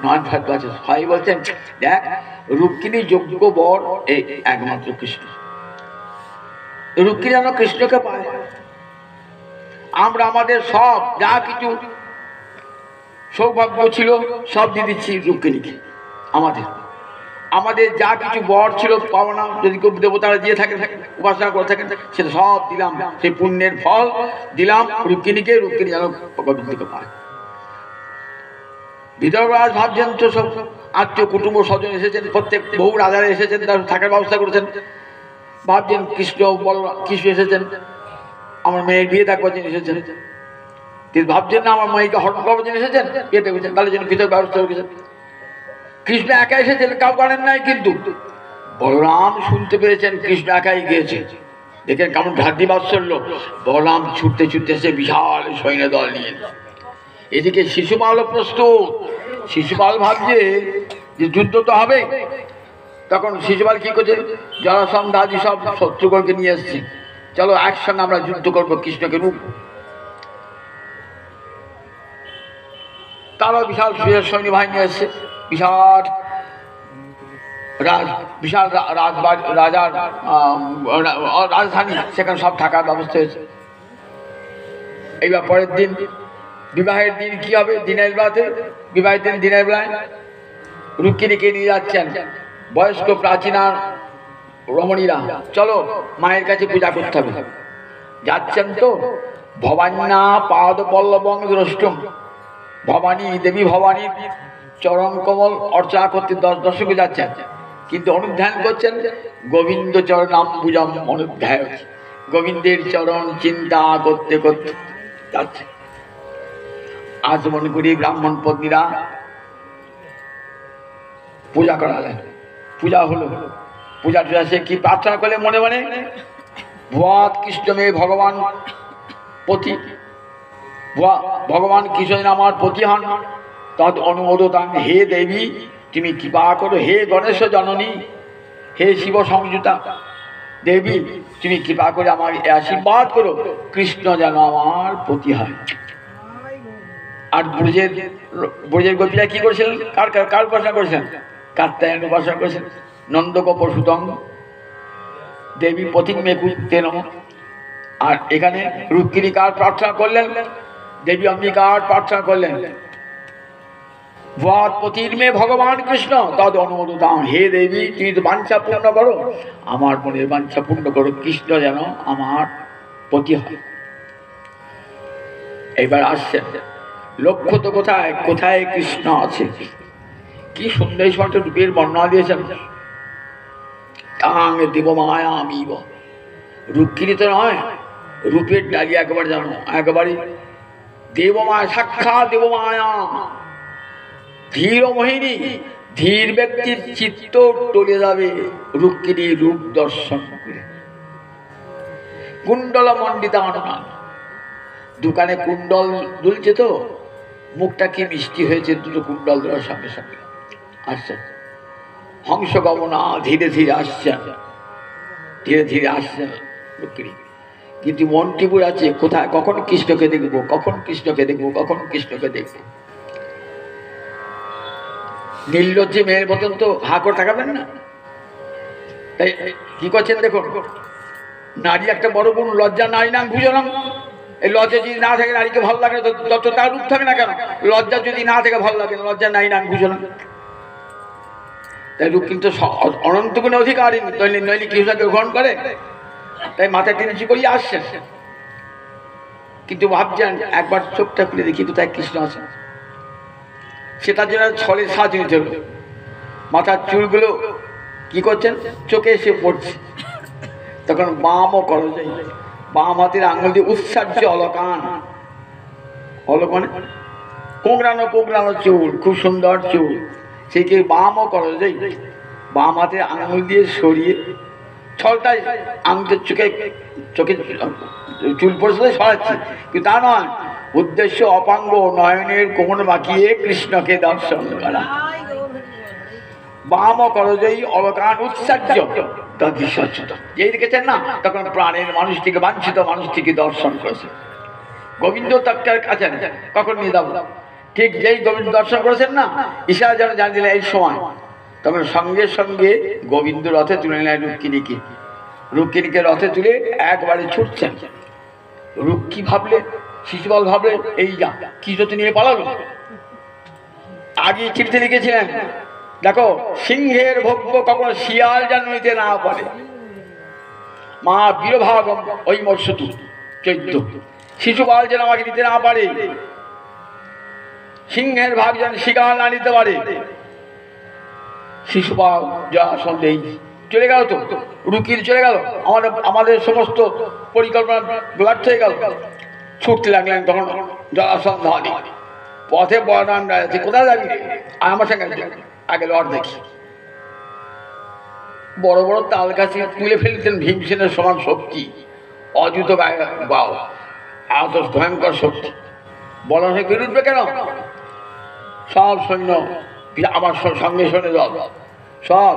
নয়ন ফাট আছে। সবাই বলছেন, দেখ রুক্মিণী যোগ্য বর এই একমাত্র কৃষ্ণ। রুক্মিণী যেন কৃষ্ণকে পায়। আমরা আমাদের সব যা কিছু সৌভাগ্য ছিল সব দিয়ে দিচ্ছি রুক্মিণীকে। আমাদের যা কিছু বর ছিল পাওনা, যদি কেউ দেবতারা দিয়ে থাকে, উপাসনা করে থাকেন, সেটা সব দিলাম, সেই পুণ্যের ফল দিলাম রুক্মিণীকে। রুক্মিণী যেন গোবিন্দকে পায়। বিদর্ভরাজ ভাবছেন তো সব আত্মীয় কুটুম্ব স্বজন এসেছেন, প্রত্যেক বহু রাজারা এসেছেন, তার থাকার ব্যবস্থা করেছেন। ভাবছেন কৃষ্ণ এসেছেন, আমার মেয়ের বিয়ে থাকবার জন্য এসেছেন। তিনি ভাবছেন না আমার মেয়েকে হরণ করবার জন্য এসেছেন, বিয়ে দেখেছেন, তাহলে জন্য পৃথক ব্যবস্থা রেখেছেন। কৃষ্ণ একা এসেছেন, কাউ করেন নাই। কিন্তু বলরাম শুনতে পেরেছেন কৃষ্ণ একাই গিয়েছে। দেখেন কেমন ঢাড্ডি বাৎসল্য। বলরাম ছুটতে ছুটতে এসে বিশাল সৈন্য দল নিয়ে। এদিকে শিশুপালও প্রস্তুত। শিশুপাল ভাবছে যে যুদ্ধ তো হবে। তখন শিশুপাল কি করছে, জরাসন্ধ আদি সব শত্রুগণকে নিয়ে এসছে, চলো একসঙ্গে আমরা যুদ্ধ করবো, কৃষ্ণকে রূপ। তারাও বিশাল সৈন্য বাহিনী এসছে, বিশাল রাজার রাজধানী, সেখানে সব থাকার ব্যবস্থা হয়েছে। এইবার পরের দিন বিবাহের দিন কি হবে, দিনের বেলাতে বিবাহের দিন দিনের বেলায় রুক্মিণীকে নিয়ে যাচ্ছেন বয়স্ক প্রাচীনা রমণীরা, চলো মায়ের কাছে পূজা করতে হবে। যাচ্ছেন তো ভবান্না পাদ পল্লবং দ্রষ্টুম, ভবানী দেবী ভবানীর চরণ কমল অর্চনা করতে দর্শকে যাচ্ছেন, কিন্তু অনুধ্যান করছেন গোবিন্দ চরণাম্বুজম অনুধ্যায়। গোবিন্দের চরণ চিন্তা করতে করতে যাচ্ছে। আজ মনে করি ব্রাহ্মণ পত্নীরা পূজা করালেন, পূজা হলো, পূজা টুজা সে কি প্রার্থনা করলে মনে মনে, ভুয়াত কৃষ্ণ মে ভগবান পতি, ভগবান কৃষ্ণ আমার পতি হন, তদ অনুমোদতাং, হে দেবী তুমি কৃপা করো, হে গণেশ জননী, হে শিব সংযুতা দেবী তুমি কৃপা করে আমার আশীর্বাদ করো, কৃষ্ণ যেন আমার পতি হয়। আর ব্রজের গোপীরা কি করেছিলেন, কার উপাসনা করেছেন, কাত্যায়ন উপাসনা করেছেন, নন্দক পশুতং দেবী পতিমে কুতে নম। আর এখানে রুক্মিণী কার প্রার্থনা করলেন, দেবী অম্বিকার প্রার্থনা করলেন, ভুয়াত পতির মে ভগবান কৃষ্ণ তদ অনুমোদতাম, হে দেবী তুমি তো বাঞ্ছা পূর্ণ করো, আমার মনের বাঞ্ছা পূর্ণ করো, কৃষ্ণ যেন আমার পতি হয়। এবার আসছেন লক্ষ্য তো কোথায়, কোথায় কৃষ্ণ আছে, কি সুন্দর সঠিক রূপের বর্ণনা দিয়েছেন। তাং দেব মায়া আমিব, রুক্মিণী তো নয়, রূপের ডালি একেবারে জানো, একেবারে দেবমায়া, সাক্ষাৎ দেবমায়া, ধীর মোহিনী, ধীর ব্যক্তির চিত্ত টলে যাবে রুক্মিণী রূপ দর্শন করে। কুণ্ডল মণ্ডিতা আনমান, দোকানে কুণ্ডল দুলছে তো, মুখটা কি মিষ্টি হয়েছে দুটো কুণ্ডল দেওয়ার সঙ্গে সঙ্গে। আসছেন হংস গমনা, ধীরে ধীরে আসছেন, ধীরে ধীরে আসছেন রুক্মিণী, কিন্তু মনটি পুরো আছে কোথায়, কখন কৃষ্ণকে দেখবো, কখন কৃষ্ণকে দেখবো, কখন কৃষ্ণকে দেখবো। নির্লজ্জে মেয়ের মতন তো হা করে থাকাবেন না, তাই কি করছেন দেখুন, নারী একটা বড় গুণ, লজ্জা নাই না বুঝলাম। এই লজ্জা যদি না থাকে নারীকে ভালো লাগে না, যত তার রূপ থাকে না কেন, লজ্জা যদি না থাকে ভালো লাগে না, লজ্জা নাই না বুঝলাম। তাই রূপ কিন্তু অনন্ত গুণে অধিকারী, নইলে কৃষ্ণকে গ্রহণ করে, তাই মাথায় টেনেছি করিয়ে আসছেন। কিন্তু ভাবছেন একবার চোখটা খুলে দেখি তো তাই কৃষ্ণ আছে, সেটার জন্য ছলে সাজ হয়েছিল, মাথার চুলগুলো কি করছেন চোখে এসে পড়ছে। তখন বামও করো যাই, বাম হাতের আঙুল দিয়ে উৎসার্য অলকান, অলকানে কোঁকড়ানো কোঁকড়ানো চুল, খুব সুন্দর চুল, সেইকে বামও করো যাই, বাম হাতের আঙুল দিয়ে সরিয়ে ছলটাই আঙুলের চোখে চোখে চুল পড়ছে সরাচ্ছি, কিন্তু তা নয়, উদ্দেশ্য অপাঙ্গ নয়নের কোমর বাঁকিয়ে কৃষ্ণকে দর্শন করা। বাম করজয়ী অলকান উৎসার্য যেই দেখেছেন না, তখন প্রাণের মানুষটিকে, বাঞ্ছিত মানুষটিকে দর্শন করেছে। গোবিন্দ তার কাছে কখন নিয়ে যাবো, ঠিক যেই গোবিন্দ দর্শন করেছেন না, ঈশা যেন জানছিলেন এই সময়, তখন সঙ্গে সঙ্গে গোবিন্দ রথে তুলে নিলেন রুক্মিণীকে, রুক্মিণীকে রথে তুলে একবারে ছুটছেন। রুক্মী ভাবলে, শিশুপাল ভাবলে এই যা কৃষ্ণকে নিয়ে পালালো। আগে চিঠিতে লিখেছিলেন, দেখো সিংহের ভোগ্য কখনো শিয়াল যেন নিতে না পারে, মা বীরভাগম ওই মৎস্যতু 14, শিশুপাল যেন আমাকে নিতে না পারে, সিংহের ভাগ যেন শিকার না নিতে পারে। শিশুপাল যা সন্দেহ চলে গেল, তো রুকির চলে গেল, আমাদের সমস্ত পরিকল্পনা ব্যর্থ হয়ে গেল। ছুটতে লাগলেন তখন জরাসন্ধ, পথে বর্ণান আছে, কোথায় যাবি আমার সঙ্গে আগে লড় দেখি। বড় বড় তাল গাছে তুলে ফেলতেন ভীমসেনের সমান শক্তি, অযুত গায়ে বাও, এত ভয়ঙ্কর শক্তি, বলা হয়ে বেরুটবে কেন, সব সৈন্য আমার সঙ্গে সৈন্য দল, সব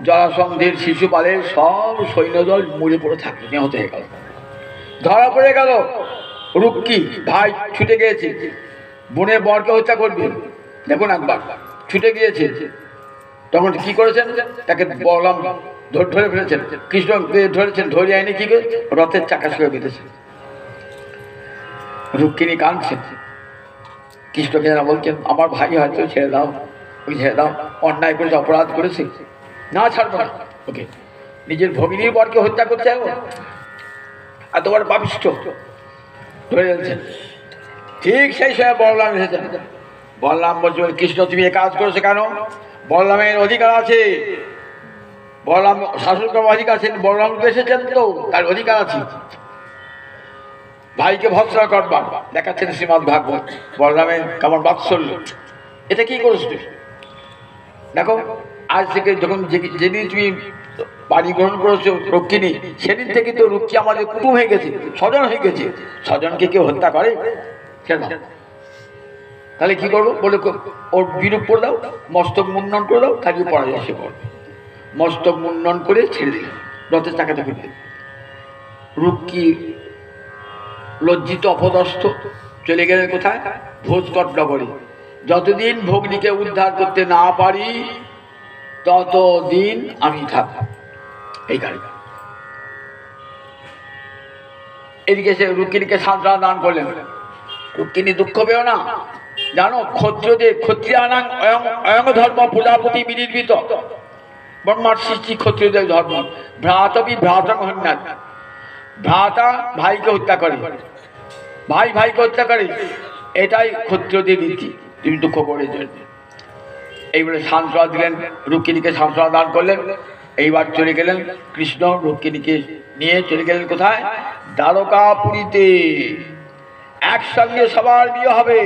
জরাসন্ধের শিশুপালের সব সৈন্যদল মরে পড়ে থাকে, নিহত হয়ে গেল, ধরা পড়ে গেল। রুক্মী ভাই ছুটে গিয়েছে, বোনের বরকে হত্যা করবে, দেখুন একবার ছুটে গিয়েছে। তখন কি করেছেন, তাকে বললাম ধরে ফেলেছেন, কৃষ্ণকে ধরেছেন, ধরে আইনি কি করে রথের চাকা শুয়ে বেঁধেছেন। রুক্মিণী কাঁদছেন, কৃষ্ণকে যারা বলছেন আমার ভাই হয়তো ছেড়ে দাও, ওই ছেড়ে দাও, অন্যায় করেছে, অপরাধ করেছে, না ছাড়বো না ওকে, নিজের ভগিনীর বরকে হত্যা করতে হবে, এত বড় পাপিষ্ঠ, ধরে ফেলছেন। ঠিক সেই সময় বলরাম এসেছেন, বলরাম বলছে কৃষ্ণ তুমি এ কাজ করেছো কেন, বলরামের অধিকার আছে, বলরাম শাশুড়কে অধিকার আছেন, বলরাম এসেছেন তো তার অধিকার আছে ভাইকে ভৎসনা করবার। দেখাচ্ছেন শ্রীমদ ভাগবত বলরামের কেমন বাৎসল্য। এটা কি করিস তুই? দেখো আজ থেকে যখন যেদিন তুমি বাড়ি গ্রহণ করেছো রক্ষিণী, সেদিন থেকে তো রক্ষী আমাদের কুটুম হয়ে গেছে, স্বজন হয়ে গেছে। স্বজনকে কেউ হত্যা করে কেন? তাহলে কি করবো? বলে ওর বিরূপ করে দাও, মস্তক মুন্ডন করে দাও, তাকে পড়া যায় সে পড়বে। মস্তক মুন্ডন করে ছেড়ে দিল, রথের চাকাতে ফেলে দিল। রক্ষী লজ্জিত অপদস্থ চলে গেলেন কোথায়? ভোজকট নগরে। যতদিন ভগ্নীকে উদ্ধার করতে না পারি ততদিন আমি থাক এই গাড়ি। এদিকে সে রুক্মিণীকে সান্ত্বনা দান করলেন। রুক্মিণী দুঃখ পেও না, জানো ক্ষত্রিয়দের ক্ষত্রিয়ানাং অয়ং ধর্ম প্রজাপতি বিনির্মিত। ব্রহ্মার সৃষ্টি ক্ষত্রিয়দের ধর্ম। ভ্রাতবি ভ্রাতং হন্যাৎ, ভ্রাতা ভাইকে হত্যা করে, ভাই ভাইকে হত্যা করে, এটাই ক্ষত্রিয়দের রীতি। তুমি দুঃখ করে এইবারে সান্ত্বনা দিলেন, রুক্মিণীকে সান্ত্বনা দান করলেন। এইবার চলে গেলেন কৃষ্ণ রুক্মিণীকে নিয়ে চলে গেলেন কোথায়? দ্বারকাপুরীতে। একসঙ্গে সবার বিয়ে হবে।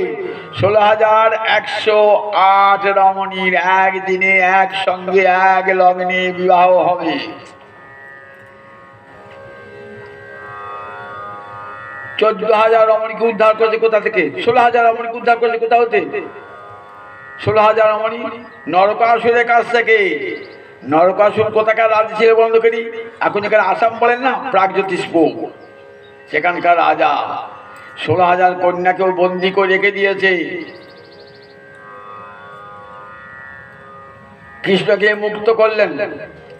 16,108 রমণীর একদিনে একসঙ্গে এক লগ্নে বিবাহ হবে। 14,000 রমণীকে উদ্ধার করেছে কোথা থেকে? 16,000 রমণীকে উদ্ধার করেছে কোথা হতে? 16,000 রমণী নরকাসুরের কাছ থেকে। নরকাসুর কোথাকার রাজা ছিল বন্ধ করি? এখন এখানে আসাম বলেন না, প্রাগজ্যোতিষপুর, সেখানকার রাজা 16,000 কন্যাকেও বন্দি করে রেখে দিয়েছে। কৃষ্ণকে মুক্ত করলেন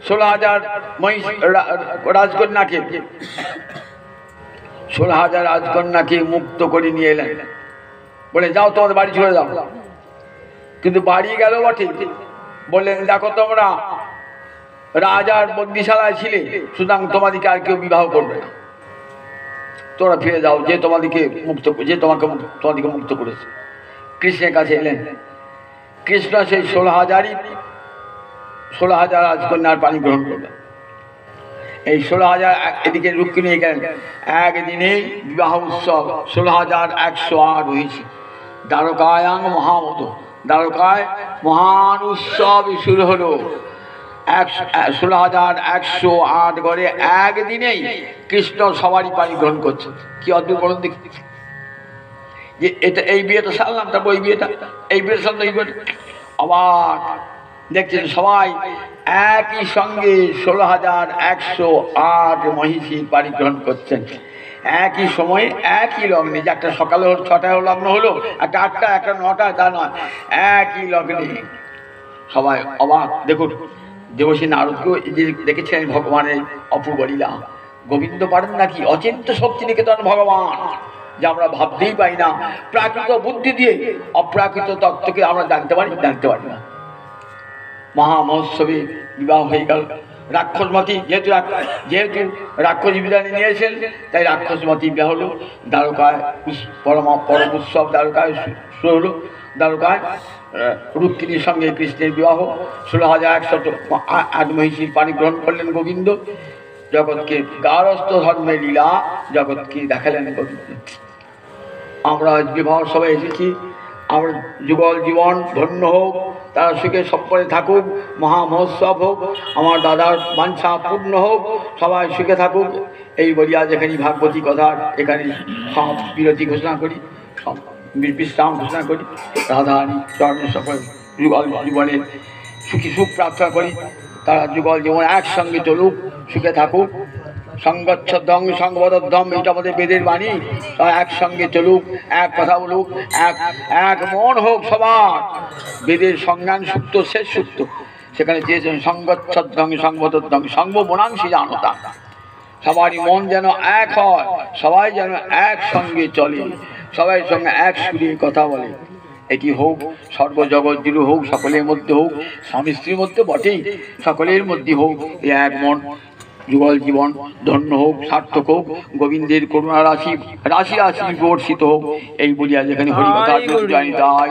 16,000 রাজকন্যাকে। 16,000 রাজকন্যাকে মুক্ত করে নিয়ে এলেন, বলে যাও তোমাদের বাড়ি চলে যাও। কিন্তু বাড়ি গেল বটে, বললেন দেখো তোমরা রাজার বন্দিশালায় ছিলে, সুতরাং তোমাদেরকে আর কেউ বিবাহ করবে না, তোমরা ফিরে যাও, যে তোমাদেরকে তোমাদেরকে মুক্ত করেছে। কৃষ্ণের কাছে এলেন। কৃষ্ণ সেই 16,000 রাজকন্যার পানি গ্রহণ করলেন। এই 16,000 এদিকে রুক্মিণী গেলেন। একদিনে বিবাহ উৎসব 16,108 হয়েছে। দ্বারকায়াং মহামত, দ্বারকায় মহান উৎসব শুরু হলো। 16,108 ঘরে একদিনেই কৃষ্ণ সবারই পানি গ্রহণ করছে। কি অদ্ভুত বলুন দেখি, যে এটা এই বিয়েটা সারলাম, তারপর ওই বিয়েটা, এই বিয়েটা সারলাম, এই বিয়েটা অবাক দেখছেন সবাই একই সঙ্গে 16,108 মহিষীর পানি গ্রহণ করছেন একই সময়ে একই লগ্নে। যে একটা সকালে 6টায় লগ্ন হলো, একটা 8টা, একটা 9টায়, তা নয়, একই লগ্নে সবাই অবাক। দেখুন দেবশ্রী নারদকেও দেখেছেন ভগবানের অপূর্ব লীলা। গোবিন্দ পারেন নাকি? অচিন্ত শক্তি নিকেতন ভগবান, যে আমরা ভাবতেই পাই না। প্রাকৃত বুদ্ধি দিয়ে অপ্রাকৃত তত্ত্বকে আমরা জানতে পারি না। মহামহোৎসবে বিবাহ হয়ে গেল। রাক্ষসমতি যেহেতু রাক্ষস বিধানে নিয়েছেন, তাই রাক্ষসমতি বিবাহ হলো। দ্বারকায় পরম উৎসব দ্বারকায় শুরু হলো। দ্বারকায় রুক্মিণীর সঙ্গে কৃষ্ণের বিবাহ। 16,108 মহিষীর পানি গ্রহণ করলেন গোবিন্দ। জগৎকে গারস্থ ধর্মের লীলা জগৎকে দেখালেন গোবিন্দ। আমরা বিবাহ সবাই এসেছি, আমরা যুগল জীবন ধন্য হোক, তারা সুখে সপরে থাকুক, মহামহোৎসব হোক, আমার দাদার বাঞ্ছা পূর্ণ হোক, সবাই সুখে থাকুক, এই বলিয়া যেখানে ভাগবতী কথার এখানে সব বিরতি ঘোষণা করি, সব বিশ্রাম ঘোষণা করি। রাধারানী চরণের সকল যুগল জীবনের সুখ প্রার্থনা করি। তারা যুগল জীবন একসঙ্গে চলুক, সুখে থাকুক। সংগচ্ছদং সংবদ্ধম, এটা আমাদের বেদের বাণী। একসঙ্গে চলুক, এক কথা বলুক, এক মন হোক সবার। বেদের সংজ্ঞান সূক্ত শেষ সূক্ত, সেখানে চেয়েছেন সংগচ্ছদং সংবদ্ধম সঙ্গ মনাংশী জানতা। সবারই মন যেন এক হয়, সবাই যেন একসঙ্গে চলে, সবাই সঙ্গে এক সুরে কথা বলে। এটি হোক সর্বজগৎ জুড়ে হোক, সকলের মধ্যে হোক, স্বামী স্ত্রীর মধ্যে বটেই, সকলের মধ্যে হোক এই এক মন। যুগল জীবন ধন্য হোক, সার্থক হোক, গোবিন্দের করুণা রাশি রাশি রাশি বর্ষিত হোক। এই বলিয়া যেখানে হরিকথা জানি তাই।